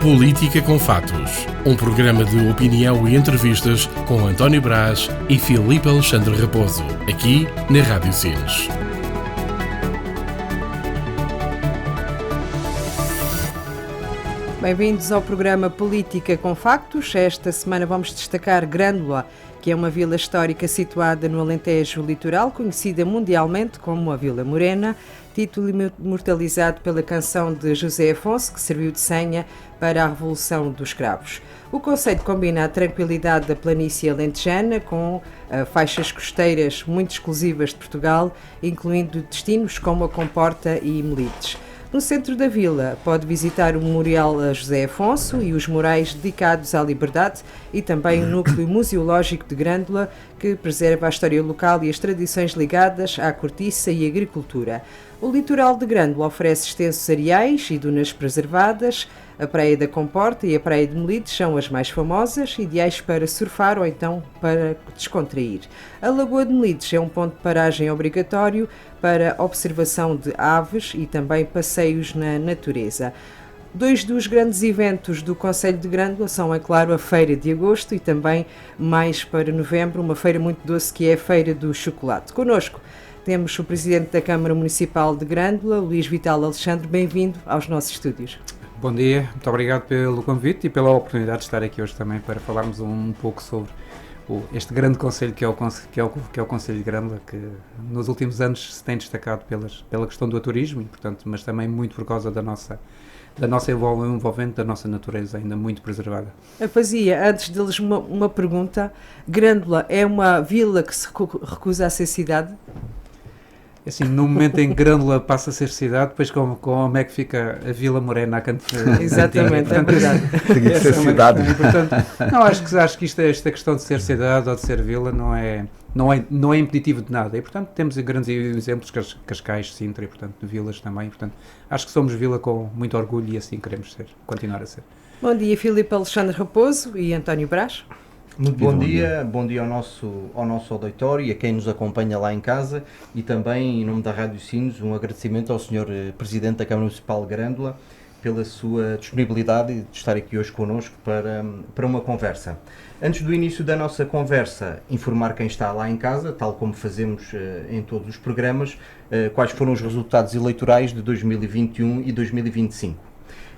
Política com Fatos, um programa de opinião e entrevistas com António Brás e Filipe Alexandre Raposo, aqui na Rádio Sines. Bem-vindos ao programa Política com Factos. Esta semana vamos destacar Grândola, que é uma vila histórica situada no Alentejo Litoral, conhecida mundialmente como a Vila Morena, título imortalizado pela canção de José Afonso, que serviu de senha para a Revolução dos Cravos. O conceito combina a tranquilidade da planície alentejana com faixas costeiras muito exclusivas de Portugal, incluindo destinos como a Comporta e Melides. No centro da vila pode visitar o Memorial a José Afonso e os murais dedicados à liberdade e também o núcleo museológico de Grândola, que preserva a história local e as tradições ligadas à cortiça e agricultura. O litoral de Grândola oferece extensos areais e dunas preservadas. A Praia da Comporta e a Praia de Melides são as mais famosas, ideais para surfar ou então para descontrair. A Lagoa de Melides é um ponto de paragem obrigatório para observação de aves e também passeios na natureza. Dois dos grandes eventos do Concelho de Grândola são, é claro, a Feira de Agosto e também, mais para novembro, uma feira muito doce que é a Feira do Chocolate. Connosco temos o Presidente da Câmara Municipal de Grândola, Luís Vital Alexandre. Bem-vindo aos nossos estúdios. Bom dia, muito obrigado pelo convite e pela oportunidade de estar aqui hoje também para falarmos um pouco sobre este grande concelho que é o Concelho de Grândola, que nos últimos anos se tem destacado pela questão do turismo, e, portanto, mas também muito por causa da nossa envolvente, da nossa natureza ainda muito preservada. Eu fazia, antes deles, uma pergunta. Grândola é uma vila que se recusa a ser cidade? Assim, no momento em que Grândola passa a ser cidade, depois como é que fica a Vila Morena a canto? Exatamente, é verdade. Tinha que ser cidade. Portanto, não, acho que esta questão de ser cidade ou de ser vila não é impeditivo de nada. E, portanto, temos grandes exemplos, Cascais, Sintra, e, portanto, vilas também. E, portanto, acho que somos vila com muito orgulho e assim queremos continuar a ser. Bom dia, Filipe Alexandre Raposo e António Brás. Muito bom dia ao nosso auditório e a quem nos acompanha lá em casa, e também, em nome da Rádio Sines, um agradecimento ao Sr. Presidente da Câmara Municipal de Grândola pela sua disponibilidade de estar aqui hoje connosco para uma conversa. Antes do início da nossa conversa, informar quem está lá em casa, tal como fazemos em todos os programas, quais foram os resultados eleitorais de 2021 e 2025.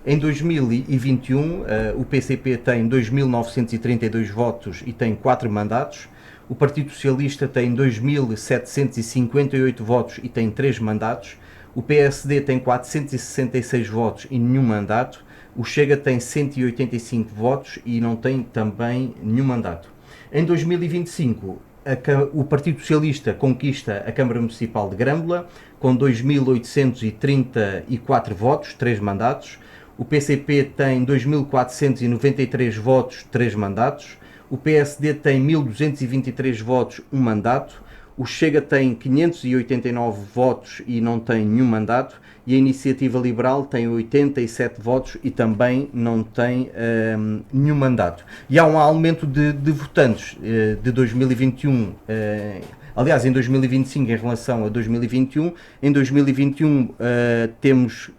Em 2021, o PCP tem 2.932 votos e tem 4 mandatos. O Partido Socialista tem 2.758 votos e tem 3 mandatos. O PSD tem 466 votos e nenhum mandato. O Chega tem 185 votos e não tem também nenhum mandato. Em 2025, o Partido Socialista conquista a Câmara Municipal de Grândola com 2.834 votos, 3 mandatos. O PCP tem 2.493 votos, 3 mandatos. O PSD tem 1.223 votos, 1 mandato. O Chega tem 589 votos e não tem nenhum mandato. E a Iniciativa Liberal tem 87 votos e também não tem nenhum mandato. E há um aumento de votantes de 2021, aliás, em 2025 em relação a 2021. Em 2021 temos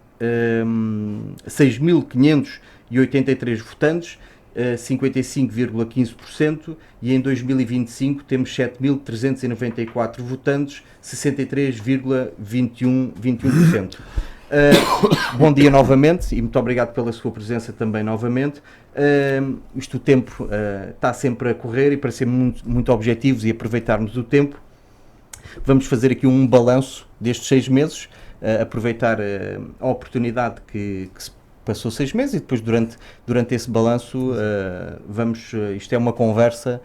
6.583 votantes, 55,15%, e em 2025 temos 7.394 votantes, 63,21%. Bom dia novamente e muito obrigado pela sua presença também novamente. O tempo está sempre a correr, e para sermos muito objetivos e aproveitarmos o tempo, vamos fazer aqui um balanço destes 6 meses. Aproveitar a oportunidade que se passou 6 meses, e depois durante esse balanço isto é uma conversa,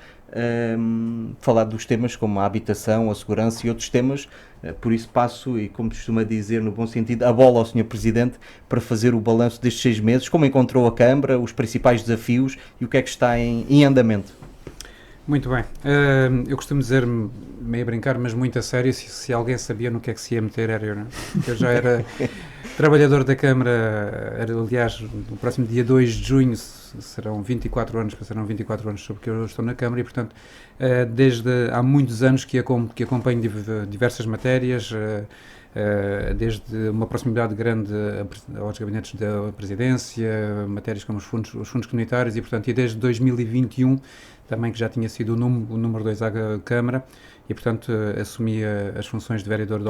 falar dos temas como a habitação, a segurança e outros temas. Por isso passo, e como costuma dizer no bom sentido, a bola ao Sr. Presidente para fazer o balanço destes 6 meses, como encontrou a Câmara, os principais desafios e o que é que está em andamento. Muito bem. Eu costumo dizer, meio a brincar, mas muito a sério, se alguém sabia no que é que se ia meter, era eu, não? Eu já era... Trabalhador da Câmara, aliás, no próximo dia 2 de junho serão 24 anos, passarão 24 anos sobre que eu estou na Câmara e, portanto, desde há muitos anos que acompanho diversas matérias, desde uma proximidade grande aos gabinetes da Presidência, matérias como os fundos comunitários e, portanto, e desde 2021 também que já tinha sido o número 2 à Câmara e, portanto, assumia as funções de vereador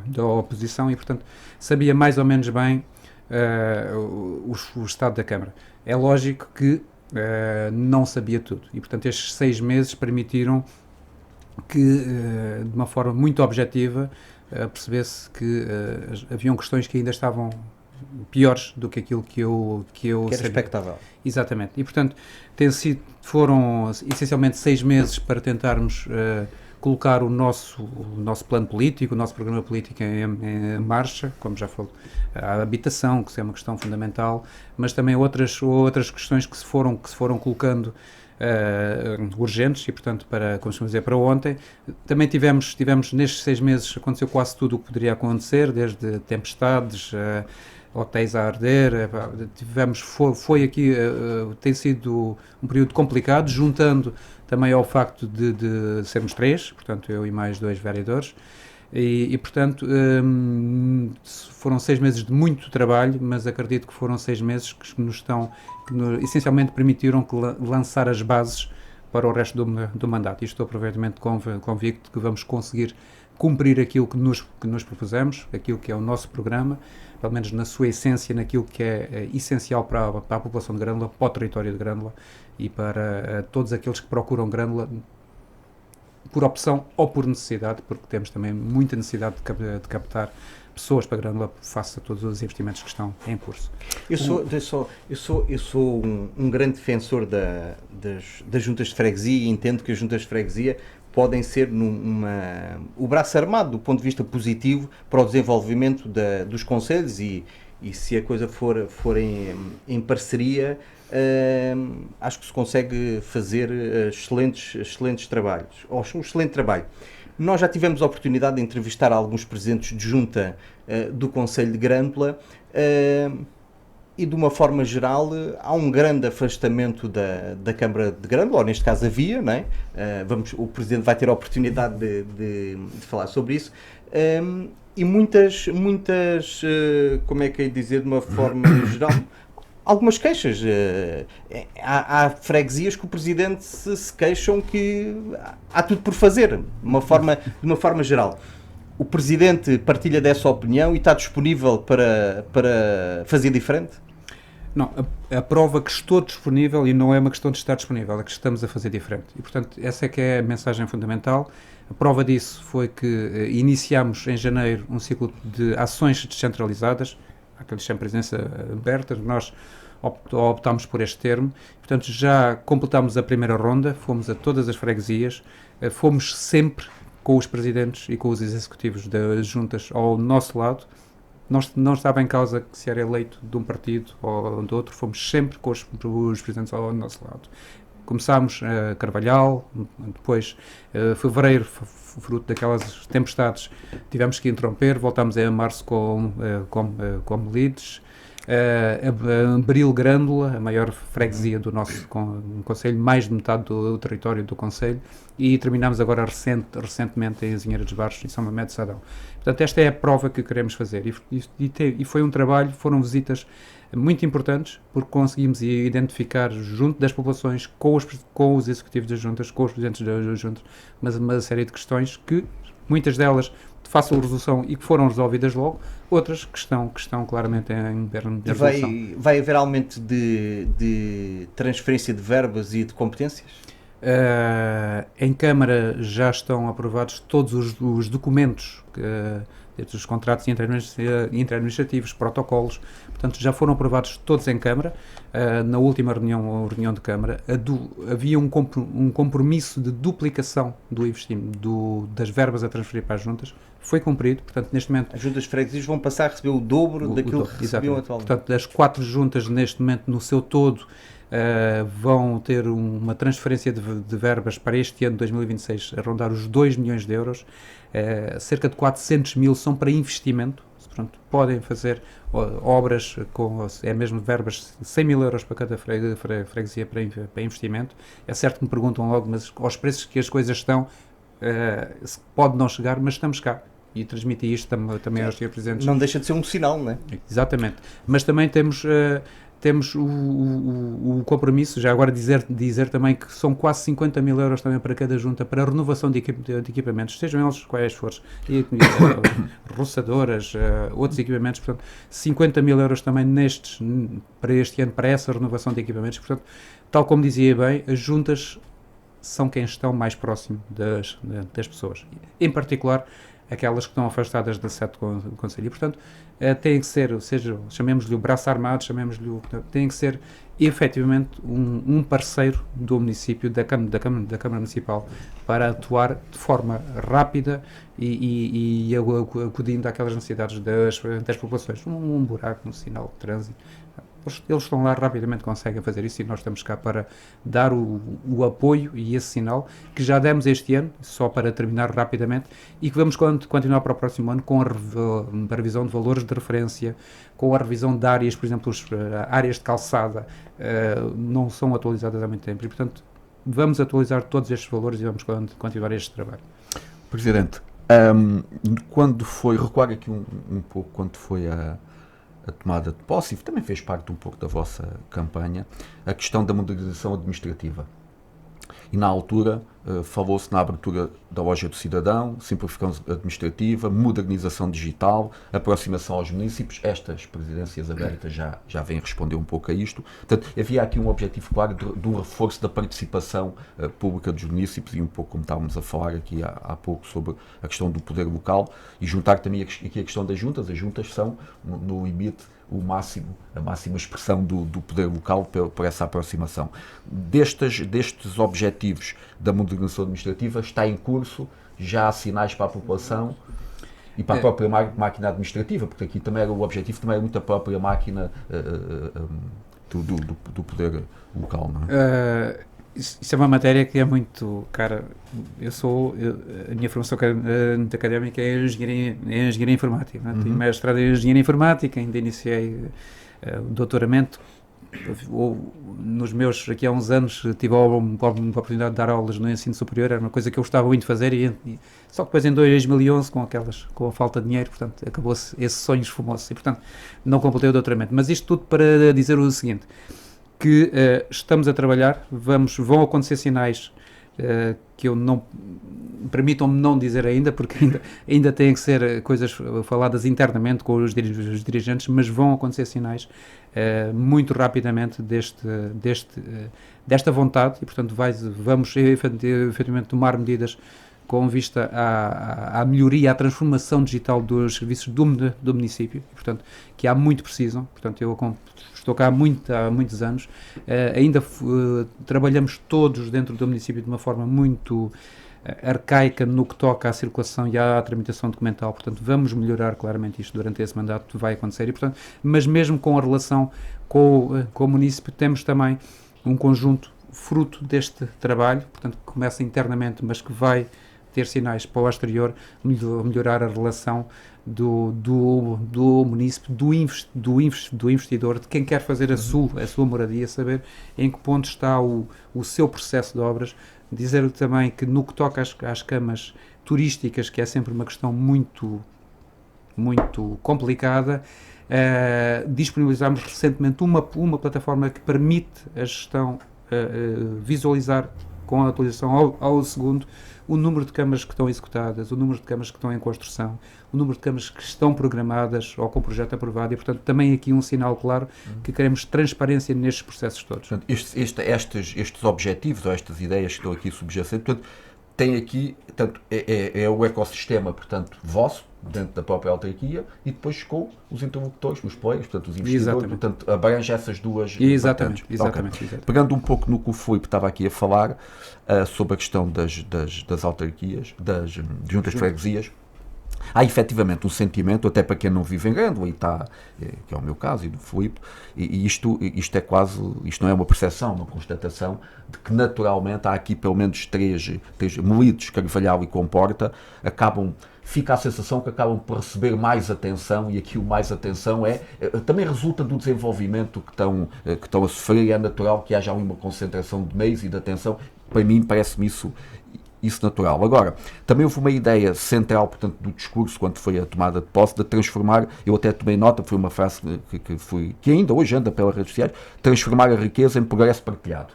da oposição e, portanto, sabia mais ou menos bem o estado da Câmara. É lógico que não sabia tudo e, portanto, estes 6 meses permitiram que, de uma forma muito objetiva, percebesse que haviam questões que ainda estavam piores do que aquilo que eu que era expectável. Exatamente. E, portanto, foram essencialmente 6 meses para tentarmos colocar o nosso plano político, o nosso programa político em marcha, como já falou, a habitação, que é uma questão fundamental, mas também outras questões que se foram colocando urgentes e, portanto, como se dizer, para ontem. Também tivemos nestes 6 meses, aconteceu quase tudo o que poderia acontecer, desde tempestades, hotéis a arder, foi aqui, tem sido um período complicado, juntando também ao facto de sermos 3, portanto eu e mais 2 vereadores, e portanto foram 6 meses de muito trabalho, mas acredito que foram 6 meses que essencialmente permitiram lançar as bases para o resto do mandato, e estou perfeitamente convicto que vamos conseguir cumprir aquilo que nos propusemos, aquilo que é o nosso programa, pelo menos na sua essência, naquilo que é essencial para a população de Grândola, para o território de Grândola e para todos aqueles que procuram Grândola por opção ou por necessidade, porque temos também muita necessidade de captar pessoas para Grândola face a todos os investimentos que estão em curso. Eu sou um grande defensor das juntas de freguesia e entendo que as juntas de freguesia podem ser o braço armado do ponto de vista positivo para o desenvolvimento dos concelhos e se a coisa for em parceria, acho que se consegue fazer excelentes trabalhos, ou um excelente trabalho. Nós já tivemos a oportunidade de entrevistar alguns presidentes de junta do Concelho de Grândola e, de uma forma geral, há um grande afastamento da Câmara de Grândola, ou neste caso havia, não é? O Presidente vai ter a oportunidade de falar sobre isso, e muitas como é que é dizer, de uma forma geral, algumas queixas. Há freguesias que o Presidente se queixam que há tudo por fazer, de uma forma geral. O Presidente partilha dessa opinião e está disponível para fazer diferente? Não, a prova que estou disponível, e não é uma questão de estar disponível, é que estamos a fazer diferente. E, portanto, essa é que é a mensagem fundamental. A prova disso foi que iniciámos em janeiro um ciclo de ações descentralizadas, aqueles sem presença aberta. Nós optámos por este termo. Portanto, já completámos a primeira ronda, fomos a todas as freguesias, fomos sempre com os presidentes e com os executivos das juntas ao nosso lado. Não estava em causa se era eleito de um partido ou de outro, fomos sempre com os presidentes ao nosso lado. Começámos a Carvalhal, depois fevereiro, fruto daquelas tempestades, tivemos que interromper, voltámos em março com Leeds, Abril Grândola, a maior freguesia do nosso concelho, mais de metade do território do concelho, e terminámos agora recentemente em Azinheira dos Barros e São Mamede de Sadão. Portanto, esta é a prova que queremos fazer e foi um trabalho, foram visitas muito importantes, porque conseguimos identificar junto das populações, com os executivos das juntas, com os presidentes das juntas, mas uma série de questões que, muitas delas de fácil resolução e que foram resolvidas logo, outras que estão claramente em resolução. Vai haver aumento de transferência de verbas e de competências? Em Câmara já estão aprovados todos os documentos, desde os contratos interadministrativos, protocolos, portanto já foram aprovados todos em Câmara. Na última reunião de Câmara havia um compromisso de duplicação do investimento das verbas a transferir para as juntas, foi cumprido, portanto neste momento... As juntas freguesias vão passar a receber o dobro daquilo que recebiam atualmente. Portanto, das 4 juntas neste momento no seu todo vão ter uma transferência de verbas para este ano de 2026 a rondar os 2 milhões de euros, cerca de 400 mil são para investimento, portanto, podem fazer obras com, é mesmo verbas de 100 mil euros para cada freguesia para investimento. É certo que me perguntam logo, mas aos preços que as coisas estão, pode não chegar, mas estamos cá. E transmiti isto também aos senhores presidentes. Não deixa de ser um sinal, não é? Exatamente. Mas também temos o compromisso, já agora dizer também que são quase 50 mil euros também para cada junta, para a renovação de equipamentos, sejam eles quais forem, roçadoras, outros equipamentos, portanto, 50 mil euros também para este ano, para essa renovação de equipamentos. Portanto, tal como dizia bem, as juntas são quem estão mais próximo das pessoas, em particular aquelas que estão afastadas da sede do Conselho. E, portanto, tem que ser, chamemos-lhe o braço armado, tem que ser efetivamente um parceiro do município, da Câmara Municipal, para atuar de forma rápida e acudindo àquelas necessidades das populações. Um buraco no sinal de trânsito. Eles estão lá, rapidamente conseguem fazer isso, e nós estamos cá para dar o apoio e esse sinal que já demos este ano, só para terminar rapidamente, e que vamos continuar para o próximo ano com a revisão de valores de referência, com a revisão de áreas, por exemplo, áreas de calçada não são atualizadas há muito tempo, e portanto vamos atualizar todos estes valores e vamos continuar este trabalho. Presidente, quando foi, recuar aqui um pouco, quando foi a tomada de posse, e também fez parte um pouco da vossa campanha, a questão da modernização administrativa. E na altura falou-se na abertura da loja do cidadão, simplificação administrativa, modernização digital, aproximação aos municípios. Estas presidências abertas já vêm responder um pouco a isto. Portanto, havia aqui um objetivo claro de um reforço da participação pública dos municípios, e um pouco como estávamos a falar aqui há pouco sobre a questão do poder local, e juntar também aqui a questão das juntas. As juntas são, no limite, a máxima expressão do poder local por essa aproximação. Destes objetivos da modernização administrativa, está em curso, já há sinais para a população e para a própria máquina administrativa, porque aqui também o objetivo também é muito a própria máquina do poder local, não é? Isso é uma matéria que é muito cara. A minha formação académica é engenharia informática, não é? Tenho mestrado em engenharia informática, ainda iniciei o doutoramento. Aqui há uns anos, tive a oportunidade de dar aulas no ensino superior, era uma coisa que eu gostava muito de fazer, só que depois em 2011, com a falta de dinheiro, portanto, acabou-se, esse sonho esfumou-se, e portanto não completei o doutoramento. Mas isto tudo para dizer o seguinte, que estamos a trabalhar, vão acontecer sinais que eu não, permitam-me não dizer ainda, porque ainda têm que ser coisas faladas internamente com os dirigentes, mas vão acontecer sinais muito rapidamente desta vontade, e portanto vamos efetivamente tomar medidas com vista à melhoria, à transformação digital dos serviços do município, e, portanto, que há muito precisam. Portanto, eu estou cá há muitos anos, ainda trabalhamos todos dentro do município de uma forma muito arcaica no que toca à circulação e à tramitação documental. Portanto, vamos melhorar claramente isto durante esse mandato, vai acontecer, e, portanto, mas mesmo com a relação com o município, temos também um conjunto fruto deste trabalho, portanto, que começa internamente, mas que vai ter sinais para o exterior, melhorar a relação do município, do investidor, de quem quer fazer a sua moradia, saber em que ponto está o seu processo de obras. Dizer também que no que toca às camas turísticas, que é sempre uma questão muito, muito complicada, disponibilizámos recentemente uma plataforma que permite a gestão visualizar com a atualização ao segundo o número de câmaras que estão executadas, o número de câmaras que estão em construção, o número de câmaras que estão programadas ou com o projeto aprovado, e portanto também aqui um sinal claro que queremos transparência nestes processos todos. Portanto, estes objetivos ou estas ideias que estão aqui subjacentes, portanto, tem aqui, portanto, é o ecossistema, portanto, vosso, dentro da própria autarquia, e depois com os interlocutores, os players, portanto, os investidores, portanto, abrange essas duas Exatamente. Pegando um pouco no que o Filipe estava aqui a falar, sobre a questão das autarquias, das juntas de freguesias, há efetivamente um sentimento, até para quem não vive em Grândola, e está, que é o meu caso e do Filipe, e isto é quase, isto não é uma percepção, uma constatação de que naturalmente há aqui pelo menos três Melides, Carvalhal e Comporta, fica a sensação que acabam por receber mais atenção, e aqui o mais atenção também resulta do desenvolvimento que estão a sofrer, e é natural que haja ali uma concentração de meios e de atenção. Para mim parece-me isso natural. Agora, também houve uma ideia central, portanto, do discurso, quando foi a tomada de posse, de transformar, eu até tomei nota, foi uma frase que ainda hoje anda pelas redes sociais, transformar a riqueza em progresso partilhado.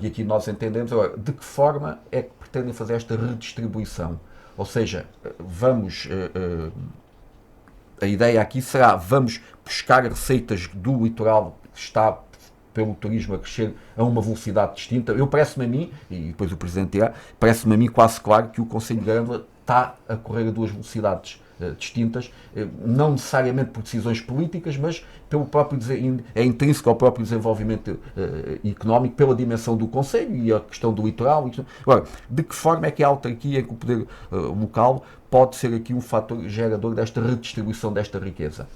E aqui nós entendemos, agora, de que forma é que pretendem fazer esta redistribuição? Ou seja, a ideia aqui será, vamos buscar receitas do litoral que está pelo turismo a crescer a uma velocidade distinta. Parece-me a mim, e depois o Presidente dirá, parece-me a mim quase claro que o Concelho de Grândola está a correr a duas velocidades distintas, não necessariamente por decisões políticas, mas pelo próprio, é intrínseco ao próprio desenvolvimento económico, pela dimensão do Concelho e a questão do litoral. Agora, de que forma é que a autarquia, em que o poder local pode ser aqui um fator gerador desta redistribuição desta riqueza?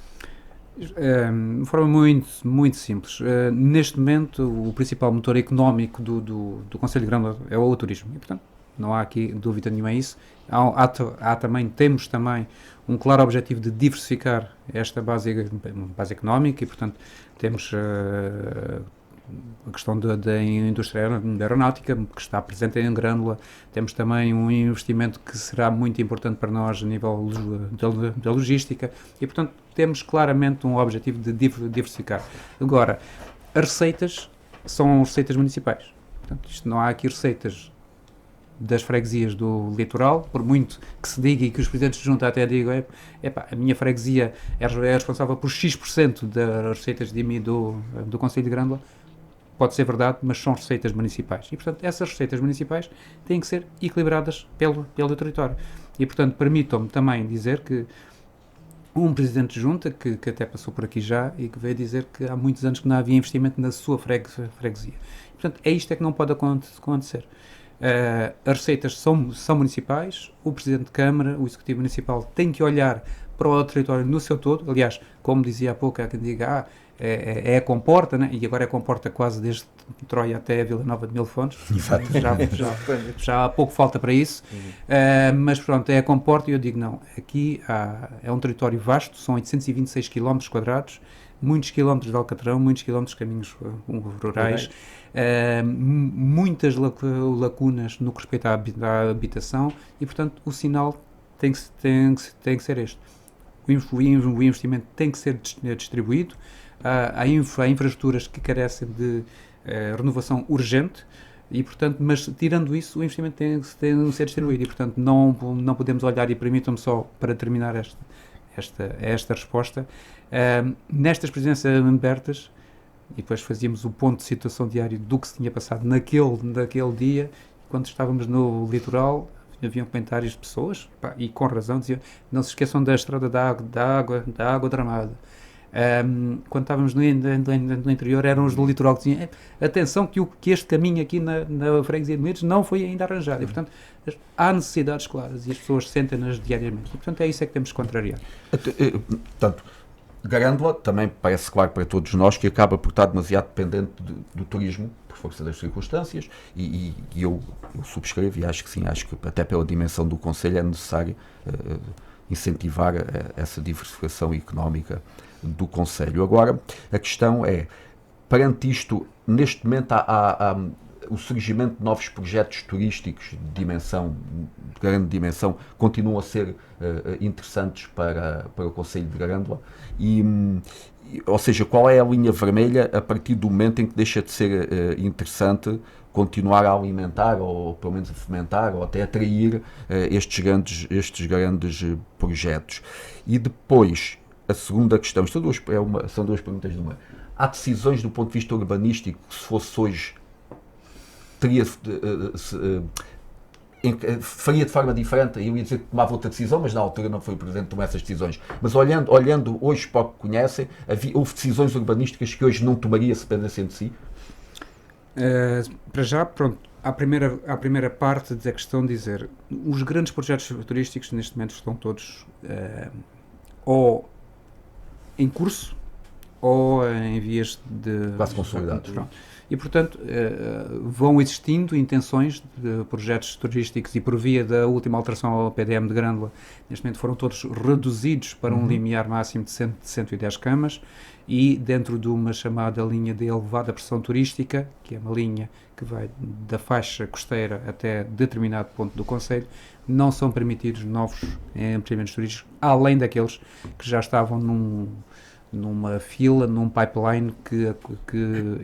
De forma muito, muito simples. Neste momento, o principal motor económico do Concelho de Grândola é o turismo. E, portanto, não há aqui dúvida nenhuma a isso. Temos também um claro objetivo de diversificar esta base económica, e, portanto, temos a questão da indústria aeronáutica, que está presente em Grândola. Temos também um investimento que será muito importante para nós a nível da logística, e, portanto, temos claramente um objetivo de diversificar. Agora, as receitas são receitas municipais. Portanto, não há aqui receitas das freguesias do litoral, por muito que se diga, e que os presidentes de junta até digam, a minha freguesia é responsável por X% das receitas de IMI do Concelho de Grândola. Pode ser verdade, mas são receitas municipais. E, portanto, essas receitas municipais têm que ser equilibradas pelo território. E, portanto, permitam-me também dizer que um presidente de junta, que até passou por aqui já, e que veio dizer que há muitos anos que não havia investimento na sua freguesia. E, portanto, é isto que não pode acontecer. As receitas são municipais, o Presidente de Câmara, o Executivo Municipal tem que olhar para o território no seu todo. Aliás, como dizia há pouco, há quem diga, é a Comporta, né? E agora é a Comporta quase desde Troia até a Vila Nova de Mil Fontes. Já há pouco falta para isso. Mas pronto, é a Comporta, e eu digo não, aqui é um território vasto, são 826 km², muitos quilómetros de alcatrão, muitos quilómetros de caminhos rurais, muitas lacunas no que respeita à habitação, e, portanto, o sinal tem que ser este. O investimento tem que ser distribuído. Há infraestruturas que carecem de renovação urgente, e, portanto, mas tirando isso, o investimento tem que ser distribuído, e, portanto, não podemos olhar, e permitam-me só para terminar esta resposta, nestas presidências abertas, e depois fazíamos o ponto de situação diário do que se tinha passado naquele dia, quando estávamos no litoral. Haviam comentários de pessoas, e com razão, diziam, não se esqueçam da estrada da água tramada. Quando estávamos no interior, eram os do litoral que diziam, atenção que este caminho aqui na freguesia de Melides não foi ainda arranjado. E, portanto, há necessidades claras, e as pessoas sentem-nas diariamente. E, portanto, é isso que temos que contrariar. Portanto, Grândola também parece claro para todos nós que acaba por estar demasiado dependente do turismo, por força das circunstâncias, e eu subscrevo, e acho que sim, acho que até pela dimensão do Concelho é necessário incentivar essa diversificação económica do Concelho. Agora, a questão é, perante isto, neste momento há o surgimento de novos projetos turísticos de grande dimensão, continuam a ser interessantes para o Concelho de Grândola, ou seja, qual é a linha vermelha a partir do momento em que deixa de ser interessante continuar a alimentar, ou pelo menos a fomentar, ou até atrair estes grandes projetos? E depois, a segunda questão, são duas perguntas de uma. Há decisões do ponto de vista urbanístico que, se fosse hoje, faria de forma diferente? Eu ia dizer que tomava outra decisão, mas na altura não foi o Presidente que tomou essas decisões. Mas olhando hoje para o que conhecem, houve decisões urbanísticas que hoje não tomaria se dependessem de si? Para já, pronto, À primeira parte da questão de dizer, os grandes projetos turísticos neste momento estão todos ou em curso ou em vias de... Quase consolidados. E, portanto, vão existindo intenções de projetos turísticos e por via da última alteração ao PDM de Grândola, neste momento foram todos reduzidos para um limiar máximo de 110 camas e dentro de uma chamada linha de elevada pressão turística, que é uma linha que vai da faixa costeira até determinado ponto do concelho, não são permitidos novos empreendimentos turísticos, além daqueles que já estavam numa fila, num pipeline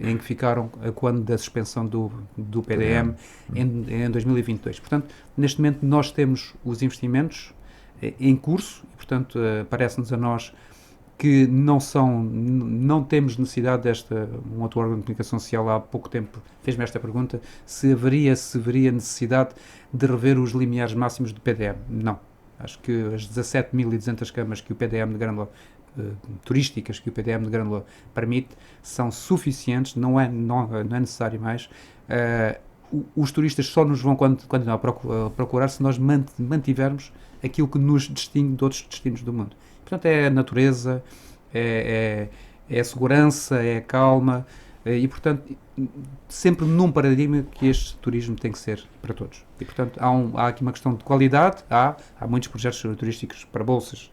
em que ficaram quando da suspensão do PDM em 2022. Portanto, neste momento nós temos os investimentos em curso e, portanto, parece-nos a nós que não temos necessidade um outro órgão de comunicação social há pouco tempo fez-me esta pergunta, se haveria necessidade de rever os limiares máximos do PDM. Não. Acho que as 17.200 camas que o PDM de Grândola turísticas que o PDM de Grândola permite são suficientes, não é necessário mais. Os turistas só nos vão continuar a procurar se nós mantivermos aquilo que nos distingue de outros destinos do mundo. Portanto, é a natureza, é a segurança, é a calma e, portanto, sempre num paradigma que este turismo tem que ser para todos. E, portanto, há aqui uma questão de qualidade, há muitos projetos turísticos para bolsas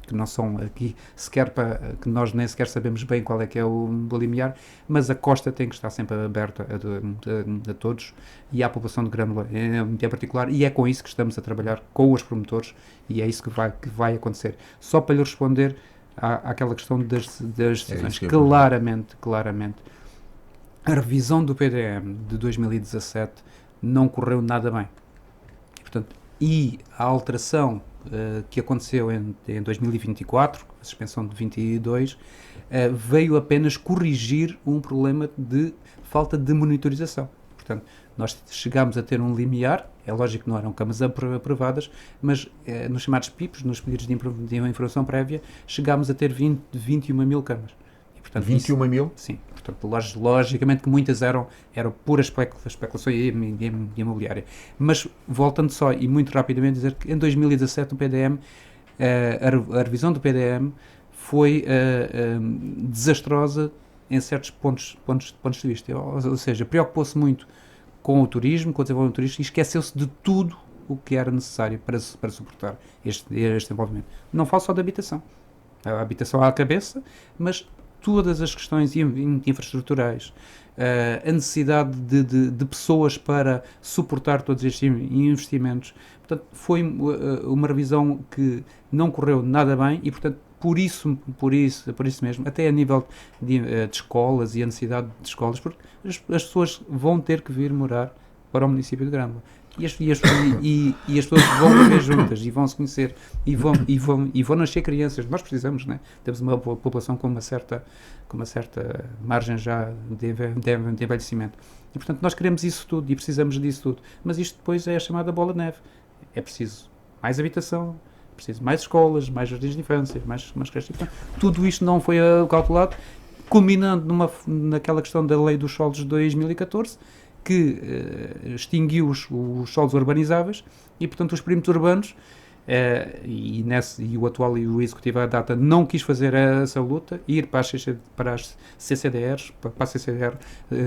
que não são aqui sequer que nós nem sequer sabemos bem qual é que é o limiar, mas a costa tem que estar sempre aberta a todos e à população de Grândola em particular, e é com isso que estamos a trabalhar com os promotores e é isso que vai acontecer. Só para lhe responder àquela questão das decisões, claramente, a revisão do PDM de 2017 não correu nada bem. Portanto, e a alteração que aconteceu em 2024, a suspensão de 22, veio apenas corrigir um problema de falta de monitorização. Portanto, nós chegámos a ter um limiar, é lógico que não eram camas aprovadas, mas nos chamados PIPs, nos pedidos de informação prévia, chegámos a ter 21 mil camas. E, portanto, 21 mil? Sim. Portanto, logicamente que muitas eram pura especulação imobiliária. Mas, voltando só e muito rapidamente, dizer que em 2017 o PDM, a revisão do PDM foi desastrosa em certos pontos de vista. Ou seja, preocupou-se muito com o turismo, com o desenvolvimento turístico e esqueceu-se de tudo o que era necessário para suportar este desenvolvimento. Não falo só da habitação. A habitação à cabeça, mas todas as questões infraestruturais, a necessidade de pessoas para suportar todos estes investimentos. Portanto, foi uma revisão que não correu nada bem e, portanto, por isso mesmo, até a nível de escolas e a necessidade de escolas, porque as pessoas vão ter que vir morar para o município de Grândola. E as pessoas vão viver juntas e vão se conhecer e vão nascer crianças. Nós precisamos, né? Temos uma população com uma certa margem já de envelhecimento. E, portanto, nós queremos isso tudo e precisamos disso tudo. Mas isto depois é a chamada bola de neve. É preciso mais habitação, é preciso mais escolas, mais jardins de infância, mais creches. Tudo isto não foi calculado, culminando naquela questão da lei dos solos de 2014, que extinguiu os solos urbanizáveis e, portanto, os perímetros urbanos, e o atual e o executivo à data não quis fazer essa luta, ir para as CCDRs, para a CCDR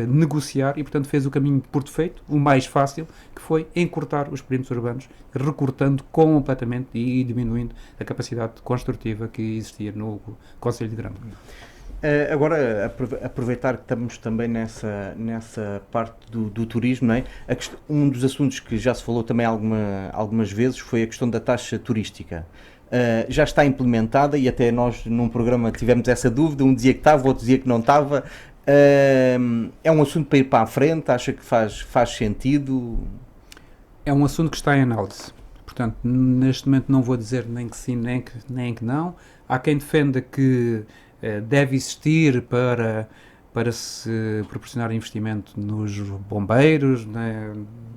negociar e, portanto, fez o caminho por defeito, o mais fácil, que foi encurtar os perímetros urbanos, recortando completamente e diminuindo a capacidade construtiva que existia no Concelho de Grândola. Agora, aproveitar que estamos também nessa parte do turismo, não é? Um dos assuntos que já se falou também algumas vezes foi a questão da taxa turística. Já está implementada e até nós num programa tivemos essa dúvida, um dizia que estava, outro dizia que não estava. É um assunto para ir para a frente? Acha que faz sentido? É um assunto que está em análise. Portanto, neste momento não vou dizer nem que sim, nem que não. Há quem defenda que deve existir para se proporcionar investimento nos bombeiros, né?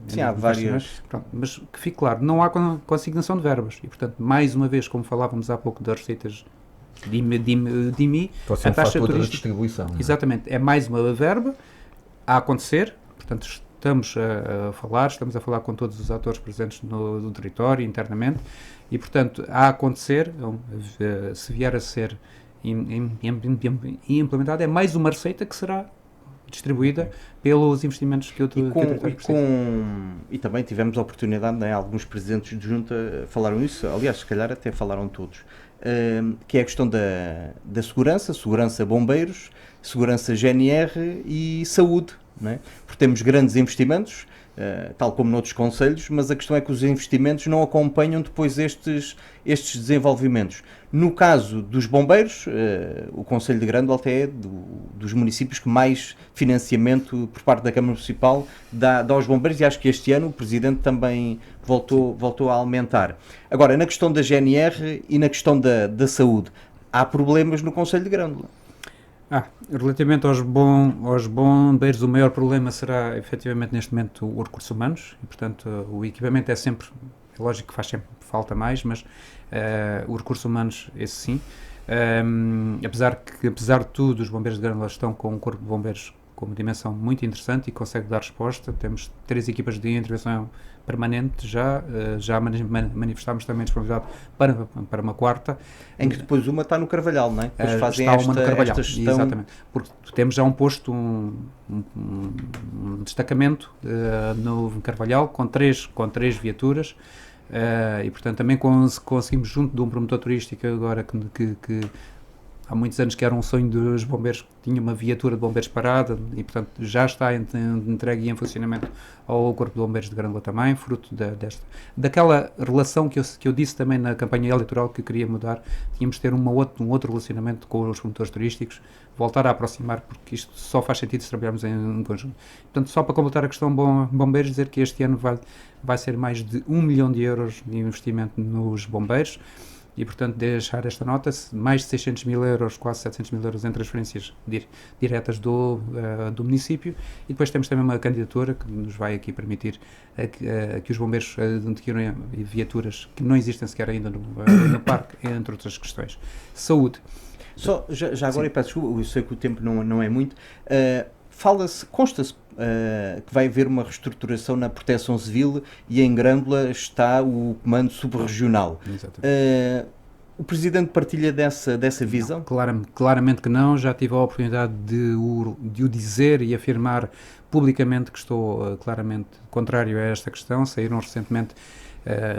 Sim, há várias. Pronto, mas que fique claro, não há consignação de verbas e, portanto, mais uma vez, como falávamos há pouco das receitas de IMI, a taxa turística, distribuição, exatamente, é mais uma verba a acontecer, portanto, estamos a falar com todos os atores presentes no território, internamente, e, portanto, a acontecer, se vier a ser implementado, é mais uma receita que será distribuída pelos investimentos que o território precisa. E também tivemos a oportunidade, né, alguns presidentes de junta falaram isso, aliás, se calhar até falaram todos, que é a questão da segurança bombeiros, segurança GNR e saúde, né? Porque temos grandes investimentos, tal como noutros concelhos, mas a questão é que os investimentos não acompanham depois estes desenvolvimentos. No caso dos bombeiros, o Concelho de Grândola até é dos municípios que mais financiamento por parte da Câmara Municipal dá aos bombeiros, e acho que este ano o Presidente também voltou a aumentar. Agora, na questão da GNR e na questão da saúde, há problemas no Concelho de Grândola. Relativamente aos bombeiros, o maior problema será, efetivamente, neste momento, os recursos humanos, e, portanto, o equipamento é sempre, é lógico que faz sempre falta mais, mas os recursos humanos, esse sim. Apesar de tudo, os bombeiros de Grândola estão com um corpo de bombeiros com uma dimensão muito interessante e consegue dar resposta. Temos 3 equipas de intervenção permanente, já manifestámos também disponibilidade para uma 4ª. Em que depois uma está no Carvalhal, não é? Depois fazem está uma no Carvalhal, esta gestão. Exatamente, porque temos já um posto, um destacamento no Carvalhal com três viaturas, e portanto também conseguimos, junto de um promotor turístico agora que há muitos anos que era um sonho dos bombeiros, que tinha uma viatura de bombeiros parada, e portanto já está entregue e em funcionamento ao Corpo de Bombeiros de Grândola também, fruto daquela relação que eu disse também na campanha eleitoral que eu queria mudar. Tínhamos de ter um outro relacionamento com os promotores turísticos, voltar a aproximar, porque isto só faz sentido se trabalharmos em conjunto. Portanto, só para completar a questão bombeiros, dizer que este ano vai ser mais de 1 milhão de euros de investimento nos bombeiros, e, portanto, deixar esta nota, mais de 600 mil euros, quase 700 mil euros em transferências diretas do município, e depois temos também uma candidatura que nos vai aqui permitir que os bombeiros adquirem viaturas que não existem sequer ainda no parque, entre outras questões. Saúde. Só, já agora, e peço desculpa, eu sei que o tempo não é muito, consta-se que vai haver uma reestruturação na Proteção Civil, e em Grândola está o Comando Subregional. O Presidente partilha dessa visão? Não, claramente que não. Já tive a oportunidade de o dizer e afirmar publicamente que estou claramente contrário a esta questão. Saíram recentemente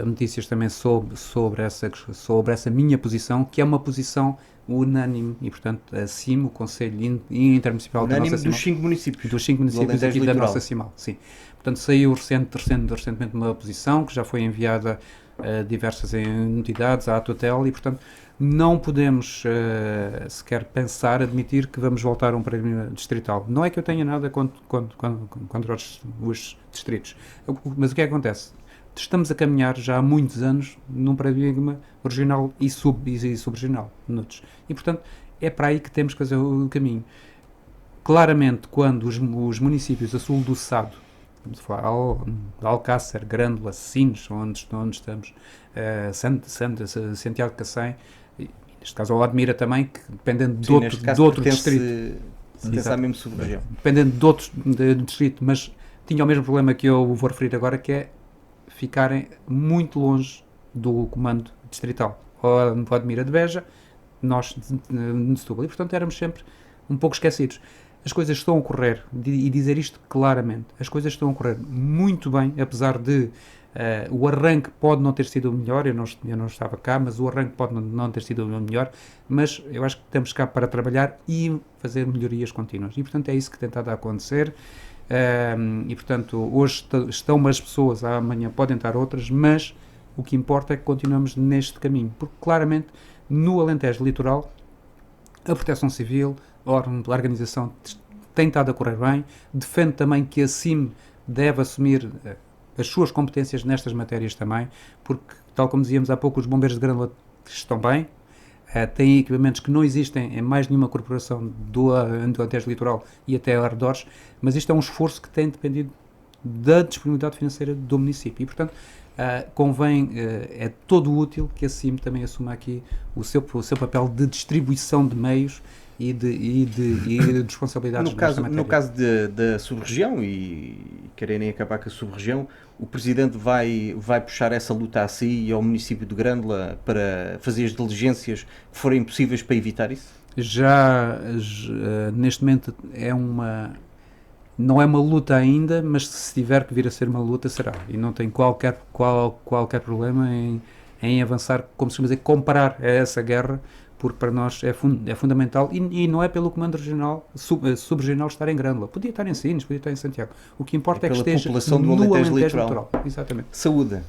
notícias também sobre essa minha posição, que é uma posição unânime, e portanto acima o Conselho Intermunicipal da nossa dos 5 municípios. Dos 5 municípios aqui da nossa Cimal, sim. Portanto, saiu recentemente uma posição que já foi enviada a diversas entidades, à tutela, e portanto não podemos sequer admitir que vamos voltar a um paradigma distrital. Não é que eu tenha nada contra os distritos, mas o que é que acontece? Estamos a caminhar já há muitos anos num paradigma regional e subregional. E, portanto, é para aí que temos que fazer o caminho. Claramente, quando os municípios a sul do Sado, vamos falar Alcácer, Grândola, Sines, onde estamos, Santiago de Cacém, e neste caso ao Admira também, que dependendo de outro distrito. Mesmo sub-região. Dependendo de outro distrito, mas tinha o mesmo problema que eu vou referir agora, que é ficarem muito longe do comando distrital. O Admira de Beja, nós de Setúbal, e portanto éramos sempre um pouco esquecidos. As coisas estão a correr, e dizer isto claramente, as coisas estão a correr muito bem, apesar de o arranque pode não ter sido o melhor, eu não estava cá, mas o arranque pode não ter sido o melhor, mas eu acho que estamos cá para trabalhar e fazer melhorias contínuas, e portanto é isso que tem estado a acontecer. E portanto hoje estão umas pessoas, amanhã podem estar outras, mas o que importa é que continuamos neste caminho, porque claramente no Alentejo Litoral a Proteção Civil, a organização tem estado a correr bem, defende também que a CIM deve assumir as suas competências nestas matérias também, porque tal como dizíamos há pouco, os bombeiros de Grândola estão bem, têm equipamentos que não existem em mais nenhuma corporação do Alentejo Litoral e até arredores, mas isto é um esforço que tem dependido da disponibilidade financeira do município, e portanto convém, é todo útil que a CIM também assuma aqui o seu papel de distribuição de meios e de responsabilidades. No caso da sub-região, e quererem acabar com a sub-região, o Presidente vai puxar essa luta a si e ao município de Grândola para fazer as diligências que forem possíveis para evitar isso? Já neste momento não é uma luta ainda, mas se tiver que vir a ser uma luta, será. E não tem qualquer problema em avançar, como se chama dizer, comparar a essa guerra, porque para nós é fundamental, e não é pelo Comando Regional, Subregional estar em Grândola. Podia estar em Sines, podia estar em Santiago. O que importa é que esteja no Alentejo Litoral. Exatamente. Saúde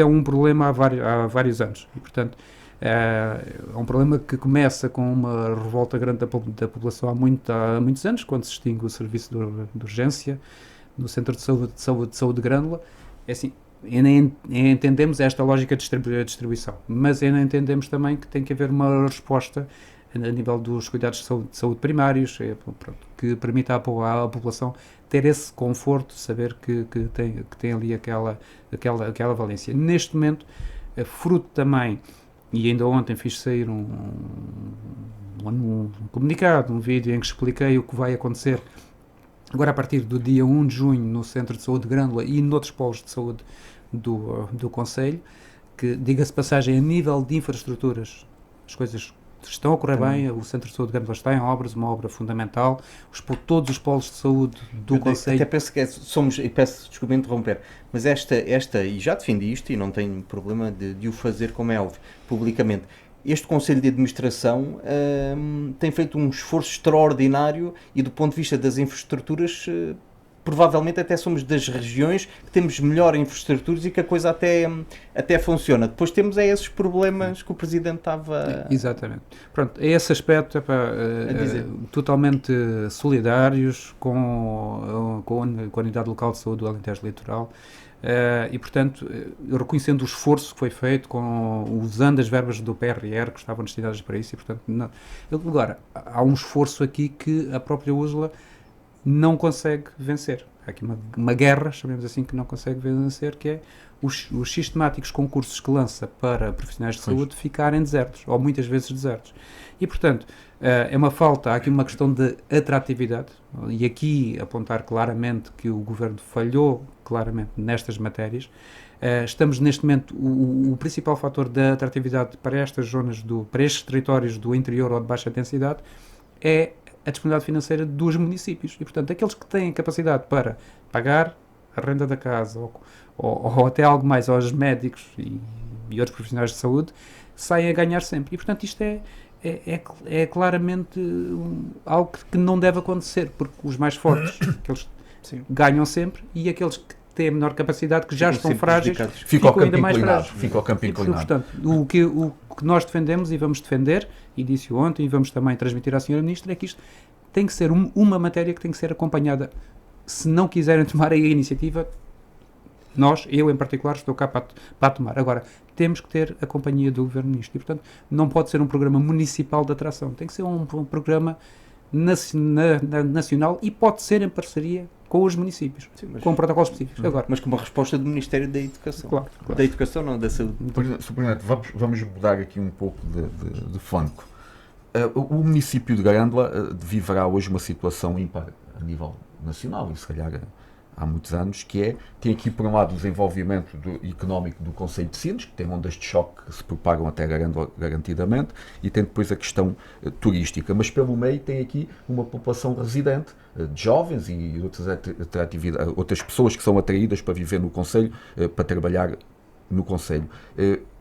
é um problema há vários anos. E, portanto, é um problema que começa com uma revolta grande da população há muitos anos, quando se extingue o serviço de urgência no Centro de Saúde de Grândola. É assim, entendemos esta lógica de distribuição, mas ainda entendemos também que tem que haver uma resposta a nível dos cuidados de saúde primários, que permita à população ter esse conforto, saber que tem ali aquela valência. Neste momento, fruto também, e ainda ontem fiz sair um comunicado, um vídeo em que expliquei o que vai acontecer agora a partir do dia 1 de junho no Centro de Saúde de Grândola e noutros polos de saúde do Concelho, que, diga-se passagem, a nível de infraestruturas, as coisas estão a correr bem, o Centro de Saúde de Grândola está em obras, uma obra fundamental, todos os polos de saúde do Concelho... Até penso que e peço desculpa interromper, mas esta, e já defendi isto e não tenho problema de o fazer, como é óbvio, publicamente. Este Conselho de Administração tem feito um esforço extraordinário e do ponto de vista das infraestruturas, provavelmente até somos das regiões que temos melhor infraestruturas e que a coisa até funciona. Depois temos esses problemas que o Presidente estava... Exatamente. Pronto, a esse aspecto totalmente solidários com a Unidade Local de Saúde do Alentejo Litoral. E, portanto, reconhecendo o esforço que foi feito, usando as verbas do PRR que estavam destinadas para isso, e, portanto, agora, há um esforço aqui que a própria Úrsula não consegue vencer. Há aqui uma guerra, chamemos assim, que não consegue vencer, que é os sistemáticos concursos que lança para profissionais de saúde ficarem desertos, ou muitas vezes desertos. E, portanto, é uma falta, há aqui uma questão de atratividade, e aqui apontar claramente que o Governo falhou claramente nestas matérias. Estamos neste momento, o principal fator da atratividade para estas zonas, para estes territórios do interior ou de baixa densidade, é a disponibilidade financeira dos municípios. E, portanto, aqueles que têm capacidade para pagar a renda da casa ou até algo mais aos médicos e outros profissionais de saúde, saem a ganhar sempre. E, portanto, isto é claramente algo que não deve acontecer, porque os mais fortes, aqueles ganham sempre, e aqueles que têm a menor capacidade, que já estão frágeis, ficam ainda mais frágeis. Fica ao campo inclinado. Portanto, o que nós defendemos, e vamos defender, e disse ontem, e vamos também transmitir à Sra. Ministra, é que isto tem que ser uma matéria que tem que ser acompanhada. Se não quiserem tomar a iniciativa, eu em particular, estou cá para tomar. Agora, temos que ter a companhia do Governo nisto. E, portanto, não pode ser um programa municipal de atração. Tem que ser um programa nacional, e pode ser em parceria com os municípios, com protocolos específicos. Agora, mas com uma resposta do Ministério da Educação. Claro. Da Educação, não, da Saúde. Sr. Presidente, vamos mudar aqui um pouco de flanco. O município de Grândola viverá hoje uma situação ímpar a nível nacional, e se calhar há muitos anos, tem aqui por um lado o desenvolvimento económico do Concelho de Sines, que tem ondas de choque que se propagam até Grândola garantidamente, e tem depois a questão turística, mas pelo meio tem aqui uma população residente, de jovens e outras pessoas que são atraídas para viver no Concelho, para trabalhar no Concelho.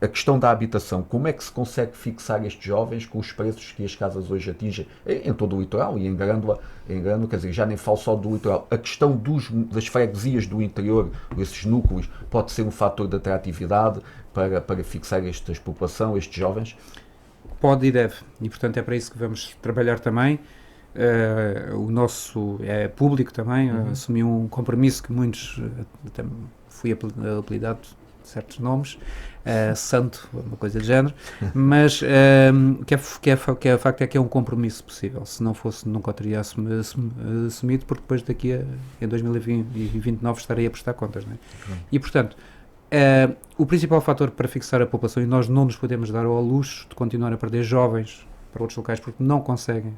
A questão da habitação, como é que se consegue fixar estes jovens com os preços que as casas hoje atingem em todo o litoral, e em Grândola, quer dizer, já nem falo só do litoral. A questão das freguesias do interior, esses núcleos, pode ser um fator de atratividade para fixar esta população, estes jovens? Pode e deve, e portanto é para isso que vamos trabalhar também. O nosso público também assumiu um compromisso que muitos, fui apelidado certos nomes, santo, uma coisa do género, mas o facto é que é um compromisso possível. Se não fosse, nunca o teria assumido, porque depois em 2029 estarei a prestar contas, não é? E, portanto, o principal fator para fixar a população, e nós não nos podemos dar ao luxo de continuar a perder jovens para outros locais, porque não conseguem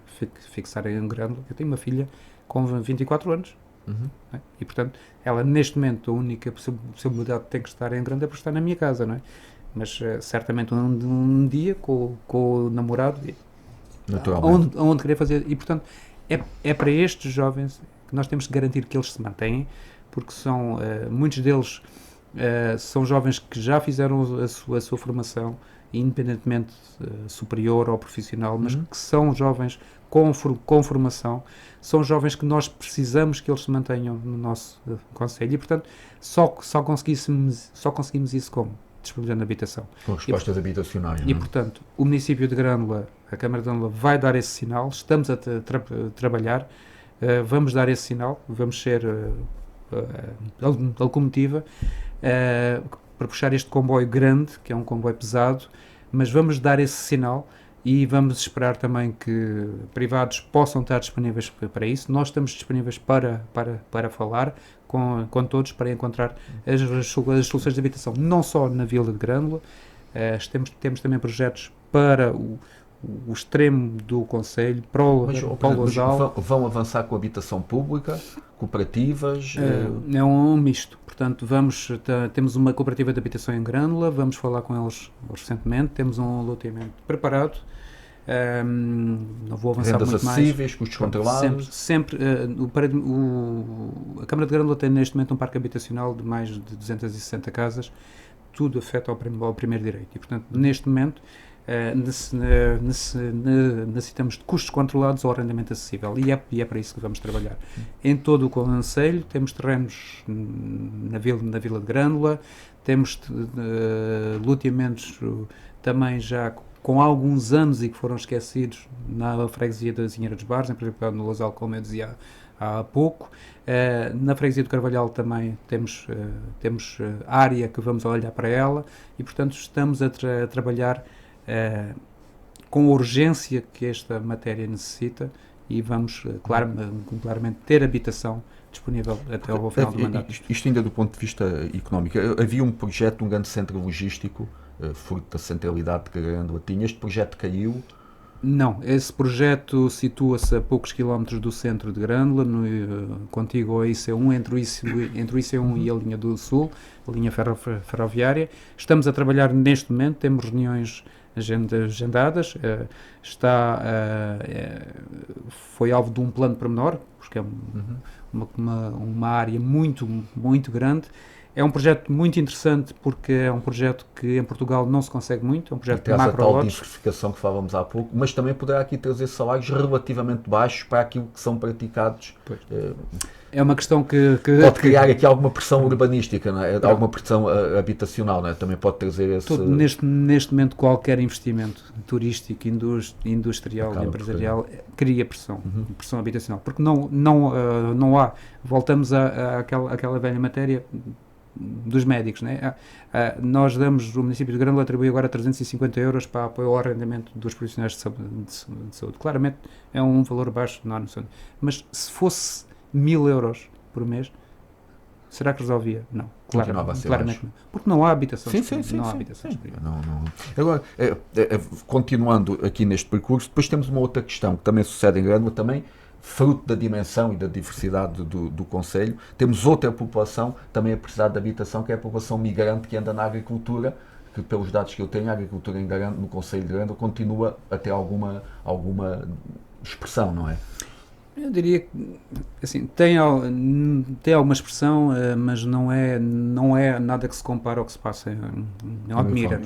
fixar em Grândola. Eu tenho uma filha com 24 anos, não é? E, portanto, ela, neste momento, a única possibilidade que tem que estar em Grândola é por estar na minha casa, não é? Mas, certamente, um dia, com o namorado, onde querer fazer. E, portanto, é para estes jovens que nós temos que garantir que eles se mantêm, porque são, muitos deles são jovens que já fizeram a sua formação, independentemente superior ou profissional, mas que são jovens com formação, são jovens que nós precisamos que eles se mantenham no nosso concelho e, portanto, só conseguimos isso como? Disponibilizando habitação. Com respostas habitacionais. E, portanto, o município de Grândola, a Câmara de Grândola, vai dar esse sinal, estamos a trabalhar, vamos dar esse sinal, vamos ser a locomotiva para puxar este comboio grande, que é um comboio pesado, mas vamos dar esse sinal e vamos esperar também que privados possam estar disponíveis para isso. Nós estamos disponíveis para falar com todos, para encontrar as soluções de habitação, não só na Vila de Grândola, temos também projetos para o extremo do concelho, para o Lousal. Vão avançar com habitação pública, cooperativas? É um misto. Portanto, temos uma cooperativa de habitação em Grândola, vamos falar com eles recentemente, temos um loteamento preparado, não vou avançar rendas muito acessíveis, mais. custos controlados? Sempre a Câmara de Grândola tem neste momento um parque habitacional de mais de 260 casas, tudo afeta ao primeiro direito. E, portanto, neste momento, necessitamos de custos controlados ou arrendamento acessível e é para isso que vamos trabalhar. Em todo o concelho temos terrenos na Vila de Grândola, temos loteamentos também já com alguns anos e que foram esquecidos na freguesia da Zinheira dos Bares, em particular no Lousal, como eu dizia há pouco. Na freguesia do Carvalhal também temos área que vamos olhar para ela e, portanto, estamos a trabalhar com a urgência que esta matéria necessita e vamos claramente ter habitação disponível até ao final do mandato. Isto ainda do ponto de vista económico, havia um projeto, um grande centro logístico, fruto da centralidade que Grândola tinha. Este projeto caiu? Não, esse projeto situa-se a poucos quilómetros do centro de Grândola, contíguo ao IC1, entre o IC1 e a linha do Sul, a linha ferroviária. Estamos a trabalhar neste momento, temos reuniões agendadas, foi alvo de um plano pormenor, porque é uma área muito, muito grande. É um projeto muito interessante porque é um projeto que em Portugal não se consegue muito, é um projeto de macro-lotes. Tal diversificação que falávamos há pouco, mas também poderá aqui trazer salários relativamente baixos para aquilo que são praticados. É uma questão que pode criar aqui alguma pressão urbanística, não é? Alguma pressão habitacional, não é? Também pode trazer esse... Neste momento, qualquer investimento turístico, industrial e empresarial cria pressão habitacional, porque não há. Voltamos àquela velha matéria dos médicos, né? O município de Grândola atribui agora 350 euros para apoio ao arrendamento dos profissionais de saúde. Claramente é um valor baixo, não há noção. Mas se fosse 1000 euros por mês, será que resolvia? Não. Claramente não. Porque não há habitação disponível. Agora, continuando aqui neste percurso, depois temos uma outra questão que também sucede em Grândola, também fruto da dimensão e da diversidade do concelho. Temos outra população também a precisar de habitação, que é a população migrante que anda na agricultura, que pelos dados que eu tenho, a agricultura no concelho de Grândola continua a ter alguma expressão, não é? Eu diria que assim, tem alguma expressão, mas não é nada que se compara ao que se passa em Odmira.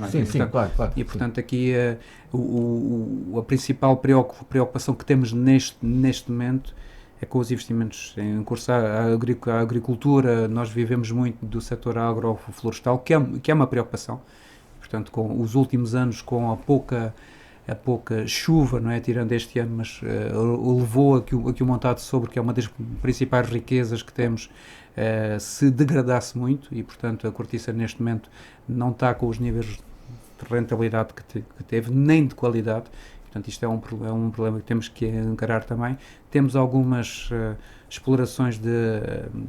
Claro. E, portanto, aqui a principal preocupação que temos neste momento é com os investimentos em curso. A agricultura, nós vivemos muito do setor agroflorestal, que é uma preocupação. Portanto, com os últimos anos, com a pouca chuva, não é, tirando este ano, mas levou a que o montado de sobre, que é uma das principais riquezas que temos, se degradasse muito e, portanto, a cortiça neste momento não está com os níveis de rentabilidade que teve, nem de qualidade. Portanto, isto é um problema que temos que encarar também. temos algumas explorações de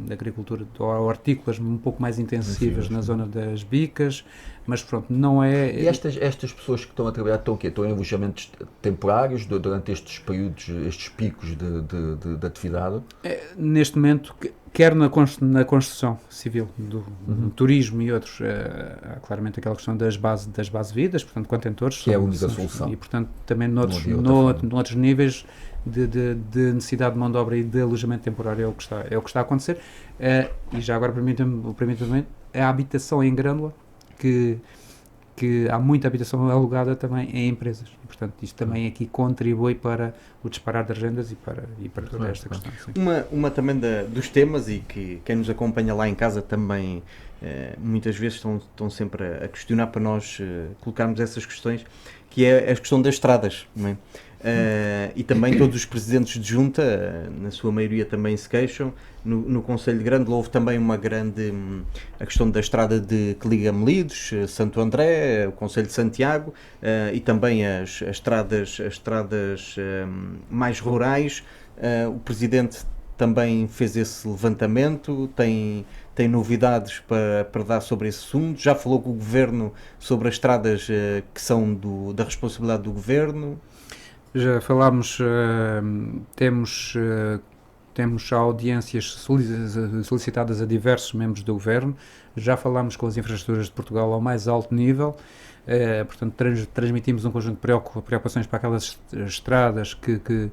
agricultura ou hortícolas um pouco mais intensivas na zona das bicas, mas pronto, não é... E estas pessoas que estão a trabalhar estão o quê? Estão em alojamentos temporários durante estes períodos, estes picos de atividade? Neste momento, quer na construção civil, do turismo e outros, há claramente aquela questão das base-vidas, portanto, contentores. Que é a única solução. E, portanto, também noutros níveis de necessidade de mão de obra e de alojamento temporário é o que está a acontecer. E já agora, permita-me também, a habitação em Grândola, que há muita habitação alugada também em empresas. E, portanto, isto também aqui contribui para o disparar das rendas e para toda esta questão. Sim. Uma também dos temas, e que quem nos acompanha lá em casa também muitas vezes estão sempre a questionar para nós colocarmos essas questões, que é a questão das estradas, não é? E também todos os presidentes de junta, na sua maioria também se queixam. No Conselho de Grândola houve também uma grande a questão da estrada que liga Melides, Santo André, o Conselho de Santiago, e também as estradas mais rurais. O presidente também fez esse levantamento, tem novidades para dar sobre esse assunto. Já falou com o Governo sobre as estradas que são da responsabilidade do Governo. Já falámos, temos audiências solicitadas a diversos membros do Governo, já falámos com as infraestruturas de Portugal ao mais alto nível, portanto transmitimos um conjunto de preocupações para aquelas estradas que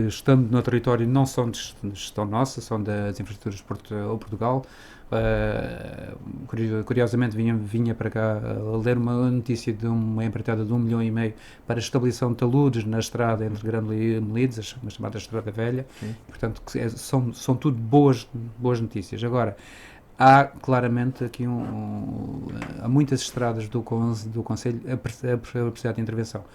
estando no território não são de gestão nossa, são das infraestruturas de Portugal. Curiosamente vinha para cá a ler uma notícia de uma empreitada de 1,5 milhão para a estabilização de taludes na estrada entre Grândola e Melides, a chamada Estrada Velha. Portanto, são tudo boas notícias. Agora, há claramente aqui há muitas estradas do Conselho a precisar de intervenção.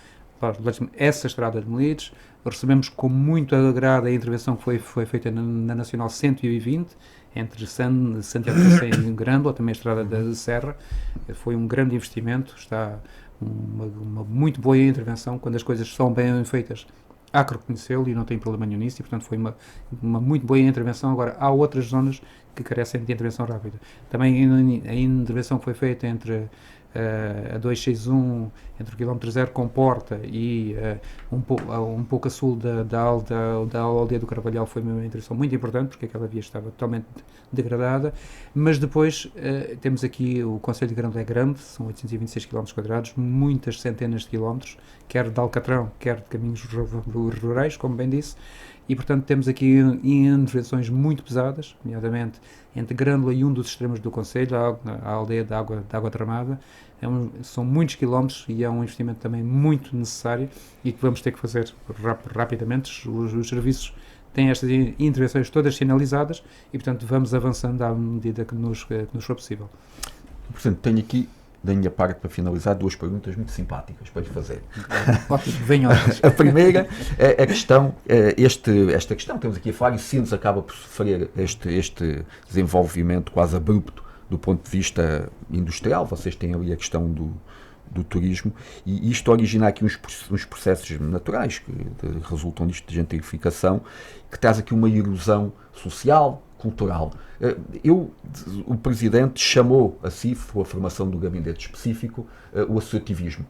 Essa estrada de Melides, recebemos com muito agrado a intervenção que foi feita na Nacional 120, entre Santiago e Grândola, também a estrada da Serra. Foi um grande investimento, está uma muito boa intervenção. Quando as coisas são bem feitas, há que reconhecê-lo e não tem problema nenhum nisso, e portanto foi uma muito boa intervenção. Agora, há outras zonas que carecem de intervenção rápida. Também a intervenção que foi feita entre a 261, entre o quilómetro 0 com Porta e um pouco a sul da aldeia do Carvalhal, foi uma intervenção muito importante, porque aquela via estava totalmente degradada. Mas depois temos aqui o Concelho de Grândola é grande, são 826 km quadrados, muitas centenas de quilómetros, quer de Alcatrão, quer de caminhos rurais, como bem disse. E, portanto, temos aqui intervenções muito pesadas, nomeadamente entre Grândola e um dos extremos do Concelho, a aldeia de água tramada. São muitos quilómetros e é um investimento também muito necessário e que vamos ter que fazer rapidamente. Os serviços têm estas intervenções todas sinalizadas e, portanto, vamos avançando à medida que nos for possível. Portanto, tenho aqui, da minha parte, para finalizar, 2 perguntas muito simpáticas para lhe fazer. Ótimo, venham. A primeira é a questão, esta questão, temos aqui a falar, e Sines acaba por sofrer este desenvolvimento quase abrupto do ponto de vista industrial. Vocês têm ali a questão do turismo, e isto origina aqui uns processos naturais que resultam disto de gentrificação, que traz aqui uma erosão social, cultural. O Presidente chamou a CIF, a formação do gabinete específico, o associativismo,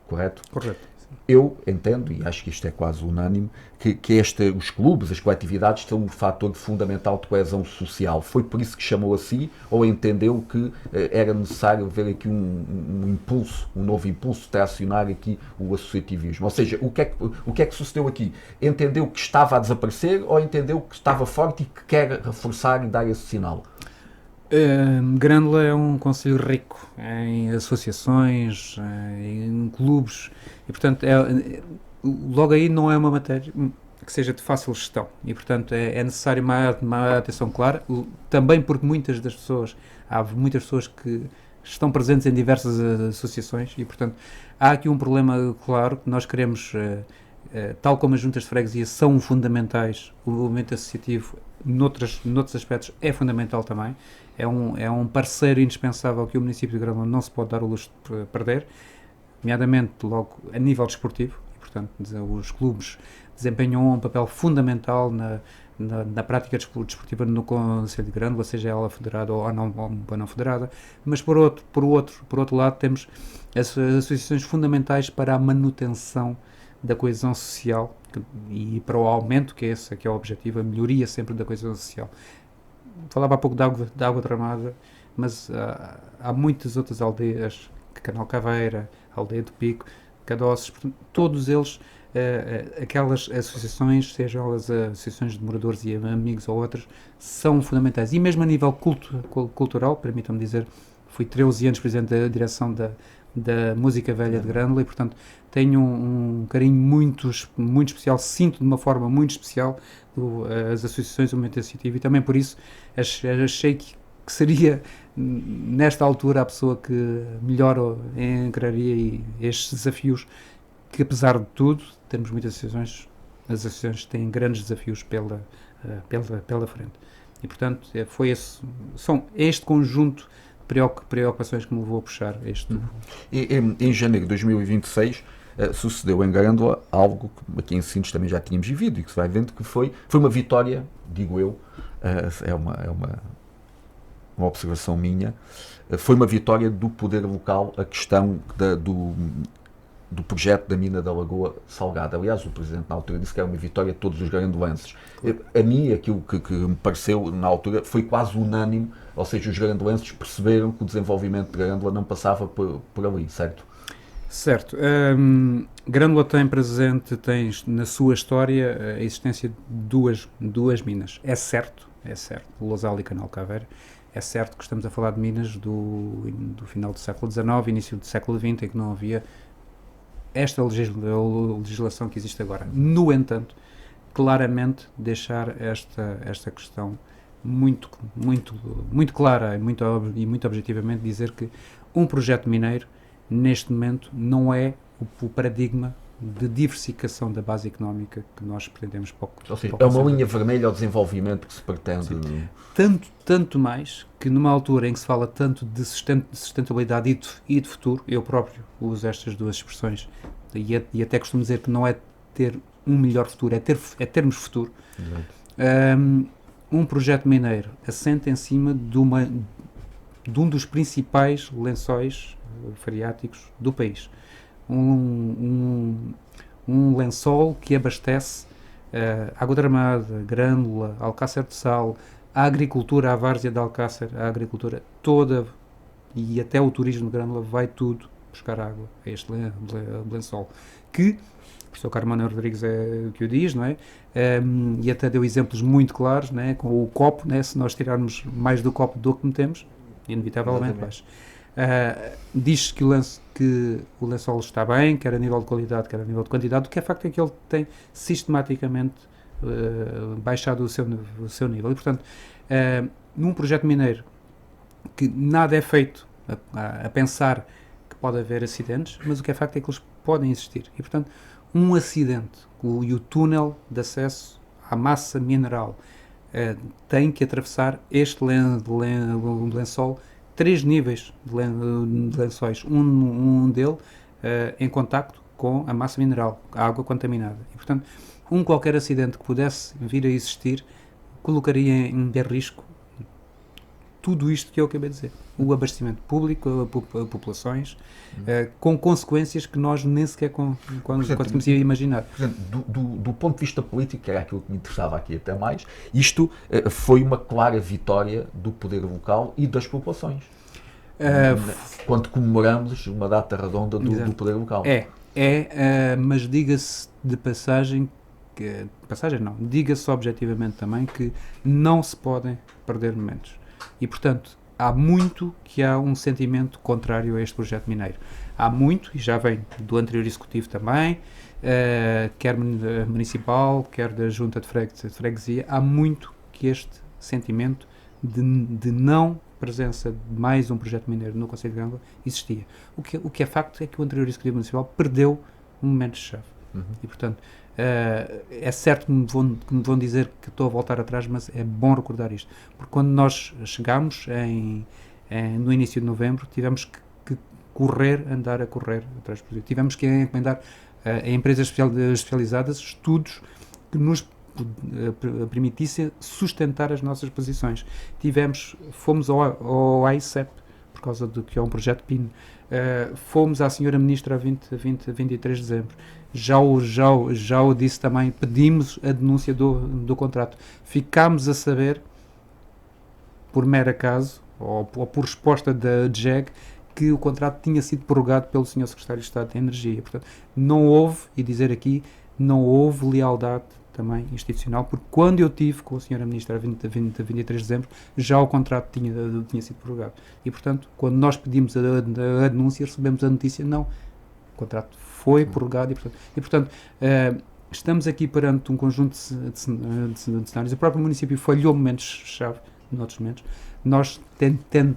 correto? Correto. Eu entendo, e acho que isto é quase unânime, que os clubes, as coletividades, são um fator fundamental de coesão social. Foi por isso que chamou a si, ou entendeu que era necessário ver aqui um impulso, um novo impulso, tracionar aqui o associativismo? Ou seja, o que é que sucedeu aqui? Entendeu que estava a desaparecer, ou entendeu que estava forte e que quer reforçar e dar esse sinal? Grândola é um concelho rico em associações, em clubes, e portanto logo aí não é uma matéria que seja de fácil gestão, e portanto é necessário uma atenção clara, também porque há muitas pessoas que estão presentes em diversas associações, e portanto há aqui um problema claro que nós queremos, tal como as juntas de freguesia são fundamentais, o movimento associativo noutros aspectos é fundamental também. É um parceiro indispensável que o município de Grândola não se pode dar o luxo de perder, nomeadamente logo a nível desportivo, e portanto os clubes desempenhou um papel fundamental na prática desportiva no Conselho de Grândola, seja ela federada ou não federada, mas por outro lado temos as associações fundamentais para a manutenção da coesão social e para o aumento, que é esse que é o objetivo, a melhoria sempre da coesão social. Falava há pouco da água tramada, mas há muitas outras aldeias, Canal Caveira, Aldeia do Pico, Cadoces, todos eles, aquelas associações, sejam elas associações de moradores e amigos ou outras, são fundamentais. E mesmo a nível cultural, permitam-me dizer, fui 13 anos presidente da direção da Música Velha de Grândola e, portanto, tenho um carinho muito especial, sinto de uma forma muito especial as associações, o momento associativo, e também por isso achei que seria, nesta altura, a pessoa que melhor encararia estes desafios, que apesar de tudo, temos muitas associações, as associações têm grandes desafios pela frente. E, portanto, são este conjunto de preocupações que me levou a puxar este. Em janeiro de 2026, sucedeu em Grândola algo que aqui em Sines também já tínhamos vivido e que se vai vendo que foi uma vitória, digo eu, é uma observação minha, foi uma vitória do poder local a questão do projeto da mina da Lagoa Salgada. Aliás, o Presidente na altura disse que era uma vitória de todos os grandolenses. A mim, aquilo que me pareceu na altura foi quase unânime, ou seja, os grandolenses perceberam que o desenvolvimento de Grândola não passava por ali, certo? Certo. Grândola tem na sua história a existência de duas minas. É certo, Lousal e Canal Caveira. É certo que estamos a falar de minas do final do século XIX, início do século XX, em que não havia esta legislação que existe agora. No entanto, claramente deixar esta questão muito clara e muito objetivamente, dizer que um projeto mineiro, neste momento, não é o paradigma de diversificação da base económica que nós pretendemos pouco. Ou seja, é uma linha vermelha ao desenvolvimento que se pretende. Sim. Tanto mais que numa altura em que se fala tanto de sustentabilidade e de futuro, eu próprio uso estas duas expressões e até costumo dizer que não é ter um melhor futuro, é termos futuro. Um projeto mineiro assenta em cima de um dos principais lençóis freáticos do país. Um lençol que abastece Água Tramada, Grândola, Alcácer do Sal, a agricultura, a várzea de Alcácer, a agricultura toda e até o turismo de Grândola vai tudo buscar água a este lençol, que o professor Carmona Rodrigues é o que o diz, não é? E até deu exemplos muito claros, não é? Com o copo, não é? Se nós tirarmos mais do copo do que metemos, inevitavelmente baixo. Diz que o lençol está bem, quer a nível de qualidade, quer a nível de quantidade. O que é facto é que ele tem sistematicamente baixado o seu nível. E, portanto, num projeto mineiro que nada é feito a pensar que pode haver acidentes, mas o que é facto é que eles podem existir. E, portanto, um acidente e o túnel de acesso à massa mineral tem que atravessar este lençol, 3 níveis de lençóis, um dele em contacto com a massa mineral, a água contaminada. E, portanto, qualquer acidente que pudesse vir a existir colocaria em risco tudo isto que eu acabei de dizer. O abastecimento público, a populações, com consequências que nós nem sequer conseguimos imaginar. Portanto, do ponto de vista político, que era aquilo que me interessava aqui até mais, isto foi uma clara vitória do poder local e das populações. Quando comemoramos uma data redonda do poder local. Mas diga-se de passagem, diga-se objetivamente também que não se podem perder momentos. E, portanto, há muito que há um sentimento contrário a este projeto mineiro. Há muito, e já vem do anterior executivo também, quer municipal, quer da junta de freguesia, há muito que este sentimento de não presença de mais um projeto mineiro no Conselho de Grândola existia. O que é facto é que o anterior executivo municipal perdeu um momento-chave. E, portanto, é certo que me vão dizer que estou a voltar atrás, mas é bom recordar isto, porque quando nós chegámos no início de novembro, tivemos que andar a correr atrás do projeto, tivemos que encomendar em empresas especializadas, estudos que nos permitissem sustentar as nossas posições. Fomos ao ICEP, por causa do que é um projeto PIN, fomos à senhora Ministra a 23 de dezembro, já o disse também, pedimos a denúncia do contrato. Ficámos a saber, por mero acaso, ou por resposta da DGEG, que o contrato tinha sido prorrogado pelo Sr. Secretário de Estado de Energia. Portanto, não houve, e dizer aqui, não houve lealdade também institucional, porque quando eu tive com a Sra. Ministra a 23 de dezembro, já o contrato tinha sido prorrogado. E, portanto, quando nós pedimos a denúncia, recebemos a notícia, não, o contrato foi prorrogado e portanto estamos aqui perante um conjunto de cenários. O próprio município falhou momentos-chave, noutros momentos. Nós tentamos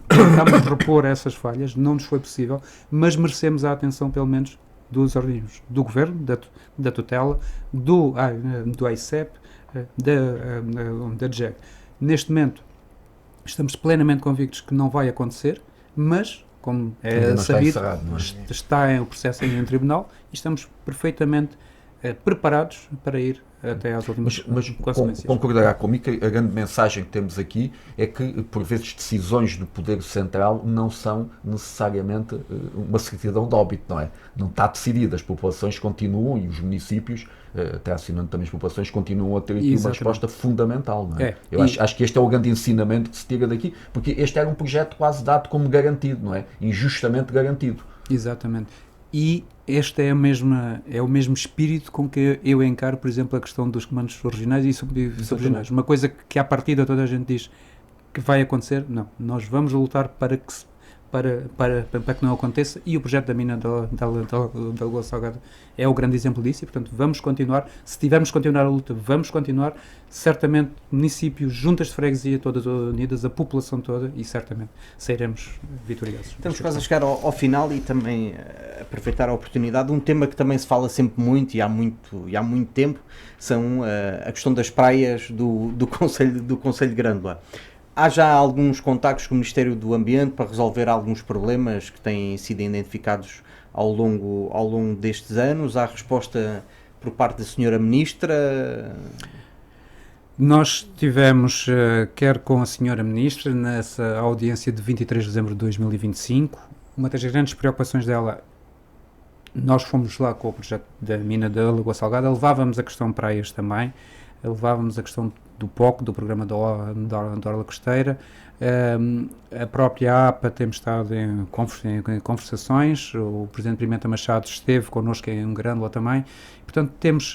repor essas falhas, não nos foi possível, mas merecemos a atenção, pelo menos, dos organismos, do Governo, da tutela, do ICEP, da DGEG. Neste momento, estamos plenamente convictos que não vai acontecer, mas, como é sabido, está em o processo em tribunal e estamos perfeitamente preparados para ir até às últimas consequências. Concordará comigo que a grande mensagem que temos aqui é que, por vezes, decisões do Poder Central não são necessariamente uma certidão de óbito, não é? Não está decidida, as populações continuam e os municípios, até assinando também as populações, continuam a ter aqui uma resposta fundamental, não é? Eu acho que este é o grande ensinamento que se tira daqui, porque este era um projeto quase dado como garantido, não é? Injustamente garantido. Exatamente. E este é o mesmo espírito com que eu encaro, por exemplo, a questão dos comandos regionais e subregionais. Uma coisa que à partida toda a gente diz que vai acontecer, não. Nós vamos lutar para que não aconteça, e o projeto da mina da Lagoa Salgada é o grande exemplo disso, e portanto vamos continuar. Se tivermos que continuar a luta, vamos continuar. Certamente municípios, juntas de freguesia todas unidas, a população toda, e certamente sairemos vitoriosos. Estamos quase a chegar ao final e também aproveitar a oportunidade. Um tema que também se fala sempre muito e há muito tempo são a questão das praias do Concelho de Grândola. Há já alguns contactos com o Ministério do Ambiente para resolver alguns problemas que têm sido identificados ao longo destes anos? Há resposta por parte da Sra. Ministra? Nós tivemos, quer com a Sra. Ministra, nessa audiência de 23 de dezembro de 2025, uma das grandes preocupações dela, nós fomos lá com o projeto da mina da Lagoa Salgada, levávamos a questão praias também, levávamos a questão do POC, do Programa da Orla Costeira. A própria APA temos estado em conversações, o Presidente Pimenta Machado esteve connosco em Grândola também, portanto temos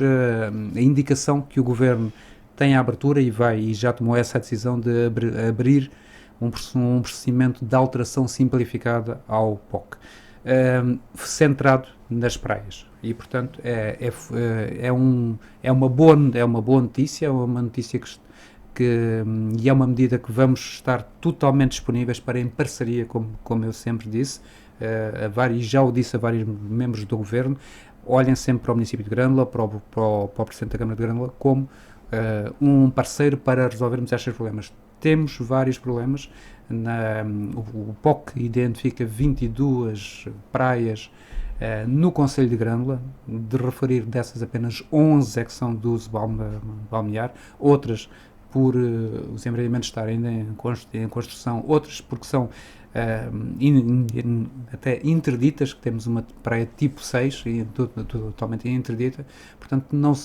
a indicação que o Governo tem a abertura e já tomou essa decisão de abrir um procedimento de alteração simplificada ao POC, centrado nas praias. E, portanto, é uma boa notícia, é uma notícia e é uma medida que vamos estar totalmente disponíveis para, em parceria, como eu sempre disse, já o disse a vários membros do Governo, olhem sempre para o município de Grândola, para o Presidente da Câmara de Grândola, como um parceiro para resolvermos estes problemas. Temos vários problemas. O POC identifica 22 praias no Concelho de Grândola, de referir dessas apenas 11 é que são de uso balnear, outras por os empreendimentos estarem em construção, outras porque são até interditas, que temos uma praia tipo 6, totalmente interdita, portanto não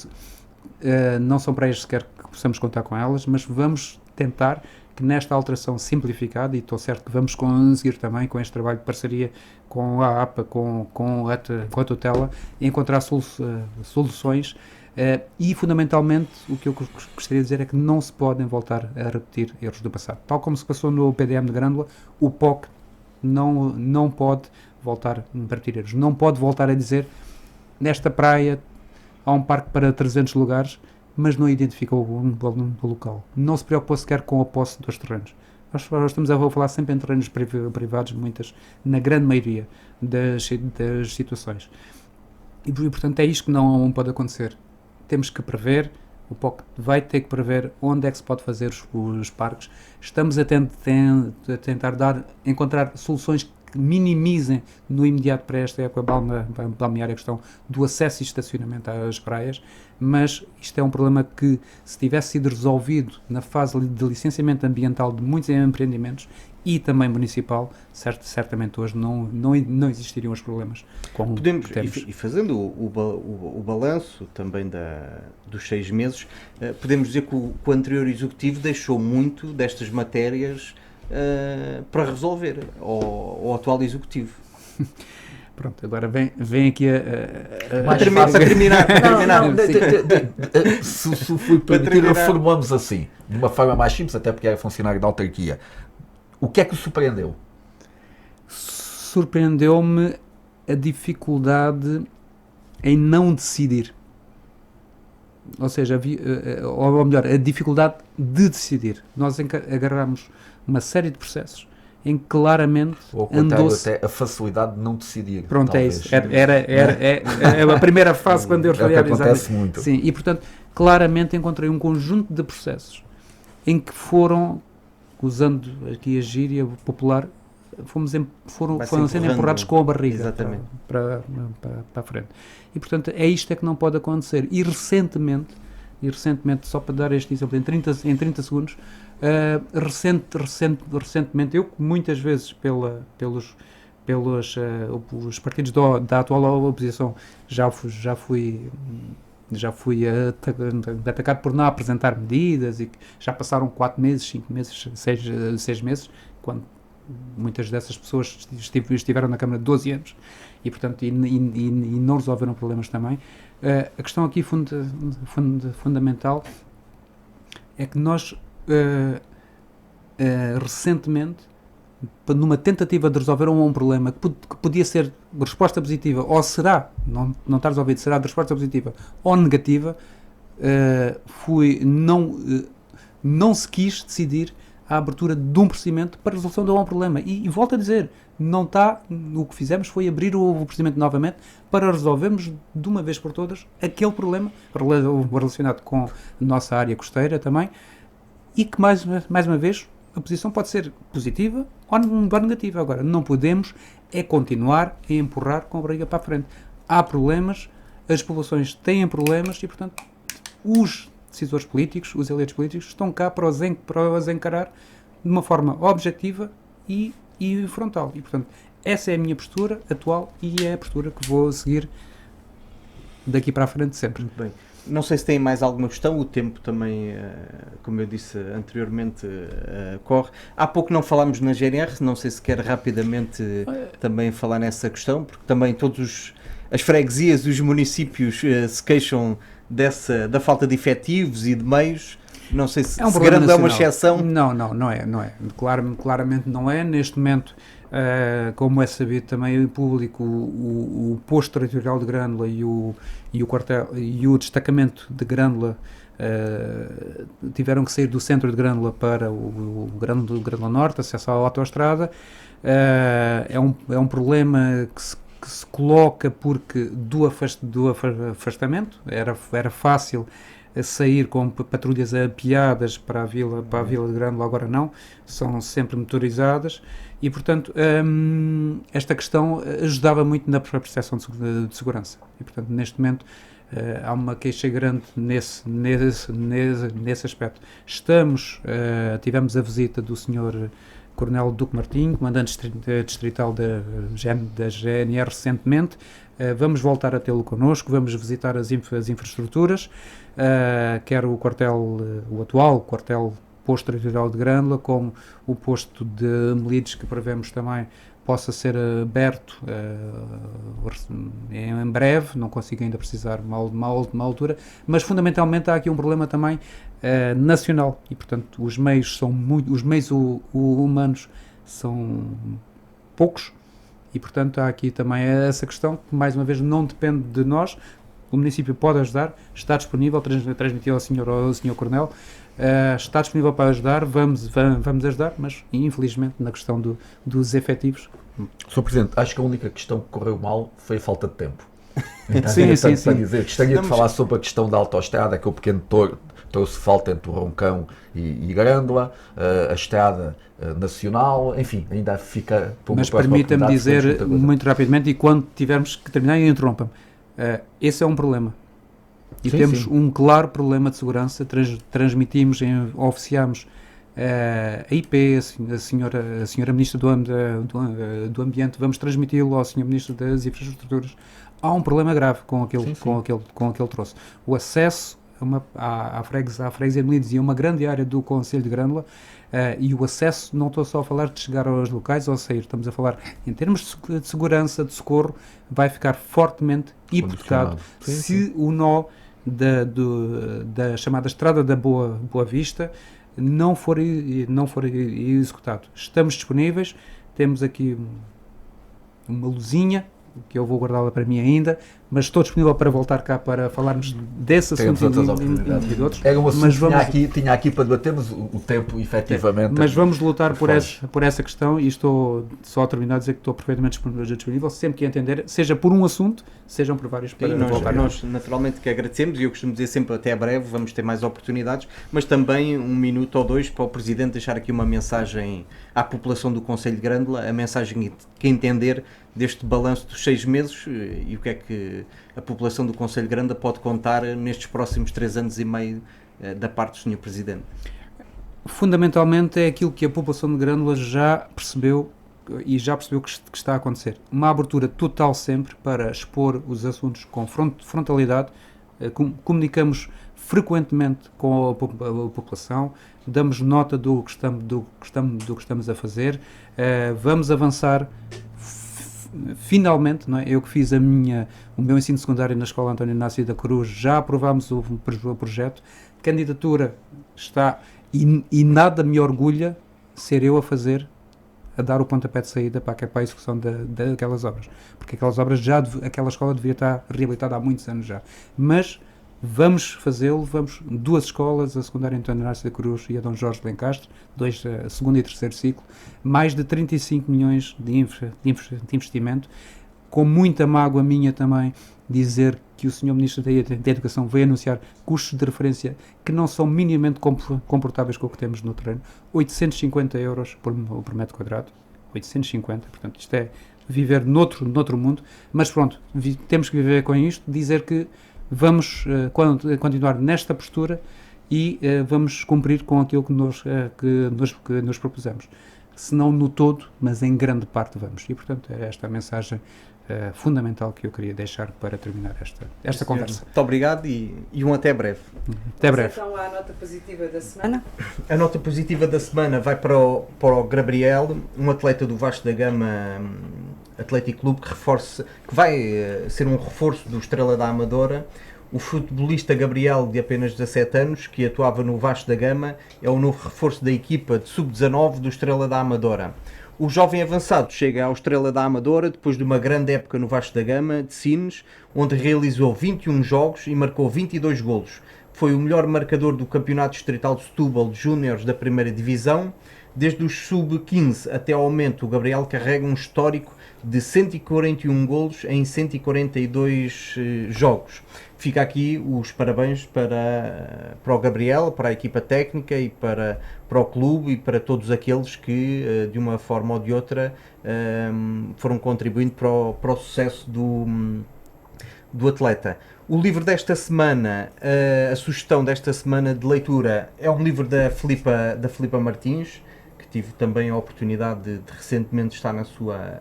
são praias sequer que possamos contar com elas, mas vamos tentar que nesta alteração simplificada, e estou certo que vamos conseguir também com este trabalho de parceria com a APA, com a tutela, encontrar soluções e fundamentalmente o que eu gostaria de dizer é que não se podem voltar a repetir erros do passado. Tal como se passou no PDM de Grândola, o POC não pode voltar a repetir erros, não pode voltar a dizer nesta praia há um parque para 300 lugares, mas não identificou o local. Não se preocupou sequer com a posse dos terrenos. Nós estamos a falar sempre em terrenos privados, na grande maioria das situações. E, portanto, é isto que não pode acontecer. Temos que prever, o POC vai ter que prever onde é que se pode fazer os parques. Estamos a tentar encontrar soluções que minimizem no imediato para esta época balneária a questão do acesso e estacionamento às praias, mas isto é um problema que, se tivesse sido resolvido na fase de licenciamento ambiental de muitos empreendimentos e também municipal, certamente hoje não existiriam os problemas como Podemos, temos. e fazendo o balanço também dos 6 meses, podemos dizer que o anterior executivo deixou muito destas matérias para resolver ao atual executivo. Pronto, agora vem aqui Para terminar. Se fui permitir, reformamos assim, de uma forma mais simples, até porque era funcionário da autarquia. O que é que o surpreendeu? Surpreendeu-me a dificuldade em não decidir. Ou seja, ou melhor, a dificuldade de decidir. Nós agarramos uma série de processos em que claramente andou-se... até a facilidade de não decidir. Pronto, talvez. É isso. Era a primeira fase quando eu referi. Acontece muito. Sim, e portanto, claramente encontrei um conjunto de processos em que foram, usando aqui a gíria popular, foram sendo empurrados com a barriga para a frente. E portanto, é isto que não pode acontecer. E recentemente, só para dar este exemplo em 30 segundos, recentemente, eu muitas vezes pelos partidos da atual oposição já fui atacado por não apresentar medidas, e já passaram 4 meses, 5 meses, 6 meses, quando muitas dessas pessoas estiveram na Câmara 12 anos e, portanto, e não resolveram problemas também. A questão aqui fundamental é que nós recentemente, numa tentativa de resolver um problema que podia ser de resposta positiva, ou será, não está resolvido, será de resposta positiva ou negativa, não se quis decidir a abertura de um procedimento para a resolução de um problema. E volto a dizer, o que fizemos foi abrir o procedimento novamente para resolvermos de uma vez por todas aquele problema relacionado com a nossa área costeira também, e que mais uma vez a posição pode ser positiva ou negativa. Agora, não podemos continuar a empurrar com a barriga para a frente. Há problemas, as populações têm problemas e, portanto, os decisores políticos, os eleitos políticos, estão cá para os encarar de uma forma objetiva e frontal. E, portanto, essa é a minha postura atual e é a postura que vou seguir daqui para a frente sempre. Muito bem. Não sei se tem mais alguma questão, o tempo também, como eu disse anteriormente, corre. Há pouco não falámos na GNR, não sei se quer rapidamente também falar nessa questão, porque também as freguesias e os municípios se queixam da falta de efetivos e de meios. Não sei se Grândola é uma exceção. Não é. Claramente não é. Neste momento, como é sabido também em público, o posto territorial de Grândola e o quartel e o destacamento de Grândola tiveram que sair do centro de Grândola para o Grândola Norte, acesso à autoestrada. É um problema que se coloca porque do afastamento era fácil sair com patrulhas apiadas para a vila de Grândola, agora não, são sempre motorizadas e, portanto, esta questão ajudava muito na percepção de segurança e, portanto, neste momento há uma queixa grande nesse aspecto. Tivemos a visita do Sr. Coronel Duque Martinho, comandante distrital da GNR recentemente. Vamos voltar a tê-lo connosco, vamos visitar as infraestruturas, quer o atual quartel posto territorial de Grândola, como o posto de Melides, que prevemos também possa ser aberto em breve, não consigo ainda precisar de uma altura, mas fundamentalmente há aqui um problema também nacional e, portanto, os meios humanos são poucos e, portanto, há aqui também essa questão que, mais uma vez, não depende de nós. O município pode ajudar, está disponível, transmitiu ao senhor Coronel, está disponível para ajudar, vamos ajudar, mas infelizmente na questão dos efetivos. Sr. Presidente, acho que a única questão que correu mal foi a falta de tempo. Sim. Para dizer, gostaria de falar sobre a questão da autoestrada, que é o pequeno trouxe falta entre o Roncão e Grândola, a estrada nacional, enfim, ainda fica... Mas permita-me dizer muito rapidamente, e quando tivermos que terminar, interrompa-me, esse é um problema. E Sim, temos sim. um claro problema de segurança, transmitimos, oficiamos a IP, a senhora Ministra do Ambiente, vamos transmiti-lo ao Sr. Ministro das Infraestruturas. Há um problema grave com aquele troço. O acesso à freguesia de Melides e a uma grande área do Concelho de Grândola, e o acesso, não estou só a falar de chegar aos locais ou a sair, estamos a falar em termos de segurança, de socorro, vai ficar fortemente hipotecado se o nó da chamada Estrada da Boa Vista não for executado. Estamos disponíveis, temos aqui uma luzinha, que eu vou guardá-la para mim ainda, mas estou disponível para voltar cá para falarmos desse assunto e de outros. Era um assunto que tinha aqui para debatermos, o tempo efetivamente. Mas vamos lutar por essa questão, e estou só a terminar a dizer que estou perfeitamente disponível, sempre que entender, seja por um assunto, sejam por vários, para voltar. Nós naturalmente que agradecemos, e eu costumo dizer sempre até breve, vamos ter mais oportunidades, mas também 1 minuto ou 2 para o Presidente deixar aqui uma mensagem à população do Concelho de Grândola, a mensagem que entender deste balanço dos 6 meses e o que é que a população do Concelho de Grândola pode contar nestes próximos 3 anos e meio da parte do Sr. Presidente. Fundamentalmente é aquilo que a população de Grândola já percebeu que está a acontecer. Uma abertura total sempre para expor os assuntos com frontalidade, comunicamos frequentemente com a população, damos nota do que estamos a fazer, vamos avançar finalmente, não é? Eu que fiz o meu ensino secundário na Escola António Inácio da Cruz, já aprovámos o projeto, candidatura está, e nada me orgulha ser eu a dar o pontapé de saída para a execução daquelas obras, porque aquelas obras aquela escola devia estar reabilitada há muitos anos já, mas vamos fazê-lo, 2 escolas, a secundária António Inácio da Cruz e a Dom Jorge de Lencastre, 2 segundo e terceiro ciclo, mais de 35 milhões de investimento, com muita mágoa minha também dizer que o Sr. Ministro da Educação veio anunciar custos de referência que não são minimamente comportáveis com o que temos no terreno, 850 euros por metro quadrado, 850, portanto isto é viver noutro mundo, mas pronto, temos que viver com isto, dizer que vamos continuar nesta postura e vamos cumprir com aquilo que nos propusemos. Se não no todo, mas em grande parte vamos. E, portanto, é esta a mensagem fundamental que eu queria deixar para terminar esta conversa. Muito obrigado e até breve. Até breve. Então, a nota positiva da semana? A nota positiva da semana vai para o Gabriel, um atleta do Vasco da Gama Atlético Clube, que vai ser um reforço do Estrela da Amadora. O futebolista Gabriel, de apenas 17 anos, que atuava no Vasco da Gama, é o novo reforço da equipa de sub-19 do Estrela da Amadora. O jovem avançado chega ao Estrela da Amadora depois de uma grande época no Vasco da Gama de Sines, onde realizou 21 jogos e marcou 22 golos. Foi o melhor marcador do Campeonato Distrital de Setúbal de Júniores da Primeira Divisão. Desde os sub-15 até ao momento, o Gabriel carrega um histórico de 141 golos em 142 jogos. Fica aqui os parabéns para o Gabriel, para a equipa técnica e para o clube e para todos aqueles que, de uma forma ou de outra, foram contribuindo para o sucesso do atleta. O livro desta semana, a sugestão desta semana de leitura, é um livro da Filipa Martins, que tive também a oportunidade de recentemente estar na sua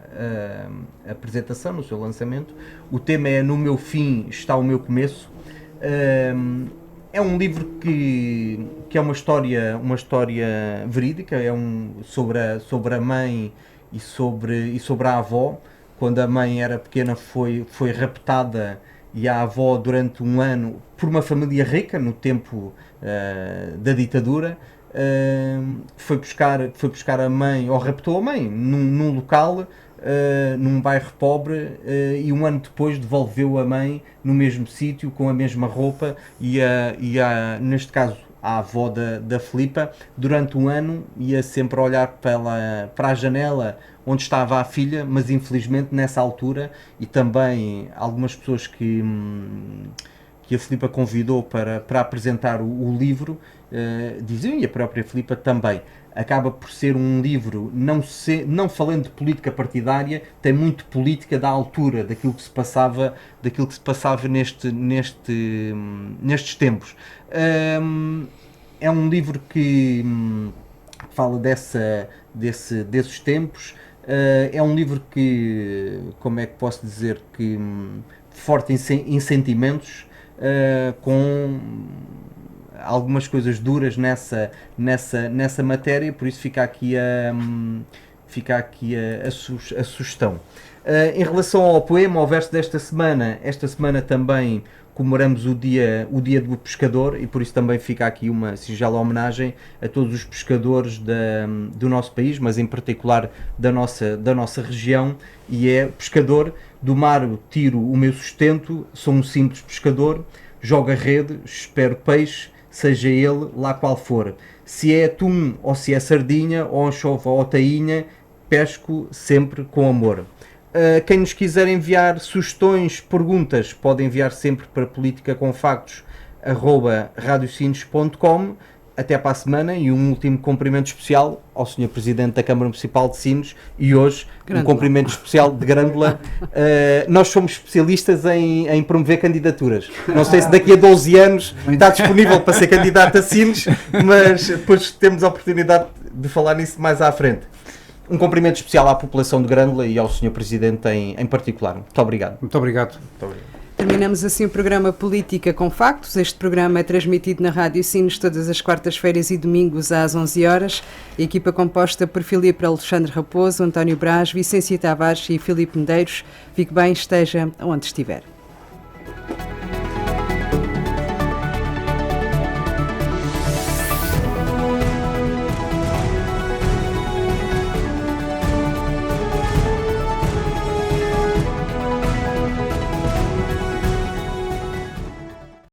apresentação, no seu lançamento. O tema é No Meu Fim Está o Meu Começo. É um livro que é uma história verídica, sobre a mãe e sobre a avó. Quando a mãe era pequena foi raptada, e a avó durante um ano, por uma família rica no tempo da ditadura, foi buscar a mãe, ou raptou a mãe num local, num bairro pobre, e um ano depois devolveu a mãe no mesmo sítio, com a mesma roupa, e neste caso a avó da Filipa, durante um ano ia sempre olhar para a janela onde estava a filha, mas infelizmente nessa altura, e também algumas pessoas que que a Filipa convidou para apresentar o livro, diziam, e a própria Filipa também, acaba por ser um livro, não falando de política partidária, tem muito política da altura, daquilo que se passava nestes tempos. É um livro que fala desses tempos. É um livro que, como é que posso dizer, que forte em sentimentos, com algumas coisas duras nessa matéria, por isso fica aqui a sugestão. Em relação ao poema, ao verso desta semana, esta semana também comemoramos o dia do pescador, e por isso também fica aqui uma singela homenagem a todos os pescadores do nosso país, mas em particular da nossa região, e é: pescador, do mar tiro o meu sustento, sou um simples pescador, jogo a rede, espero peixe, seja ele lá qual for. Se é atum ou se é sardinha, ou anchova ou tainha, pesco sempre com amor. Quem nos quiser enviar sugestões, perguntas, pode enviar sempre para politicaconfactos@radiosinos.com. Até para a semana, e um último cumprimento especial ao Sr. Presidente da Câmara Municipal de Sines, e hoje Grândola. Um cumprimento especial de Grândola. Nós somos especialistas em promover candidaturas. Não sei se daqui a 12 anos está disponível para ser candidato a Sines, mas depois temos a oportunidade de falar nisso mais à frente. Um cumprimento especial à população de Grândola e ao Sr. Presidente em particular. Muito obrigado. Muito obrigado. Muito obrigado. Terminamos assim o programa Política com Factos. Este programa é transmitido na Rádio Sines todas as quartas-feiras e domingos às 11 horas. A equipa composta por Filipe Alexandre Raposo, António Brás, Vicência Tavares e Filipe Medeiros. Fique bem, esteja onde estiver.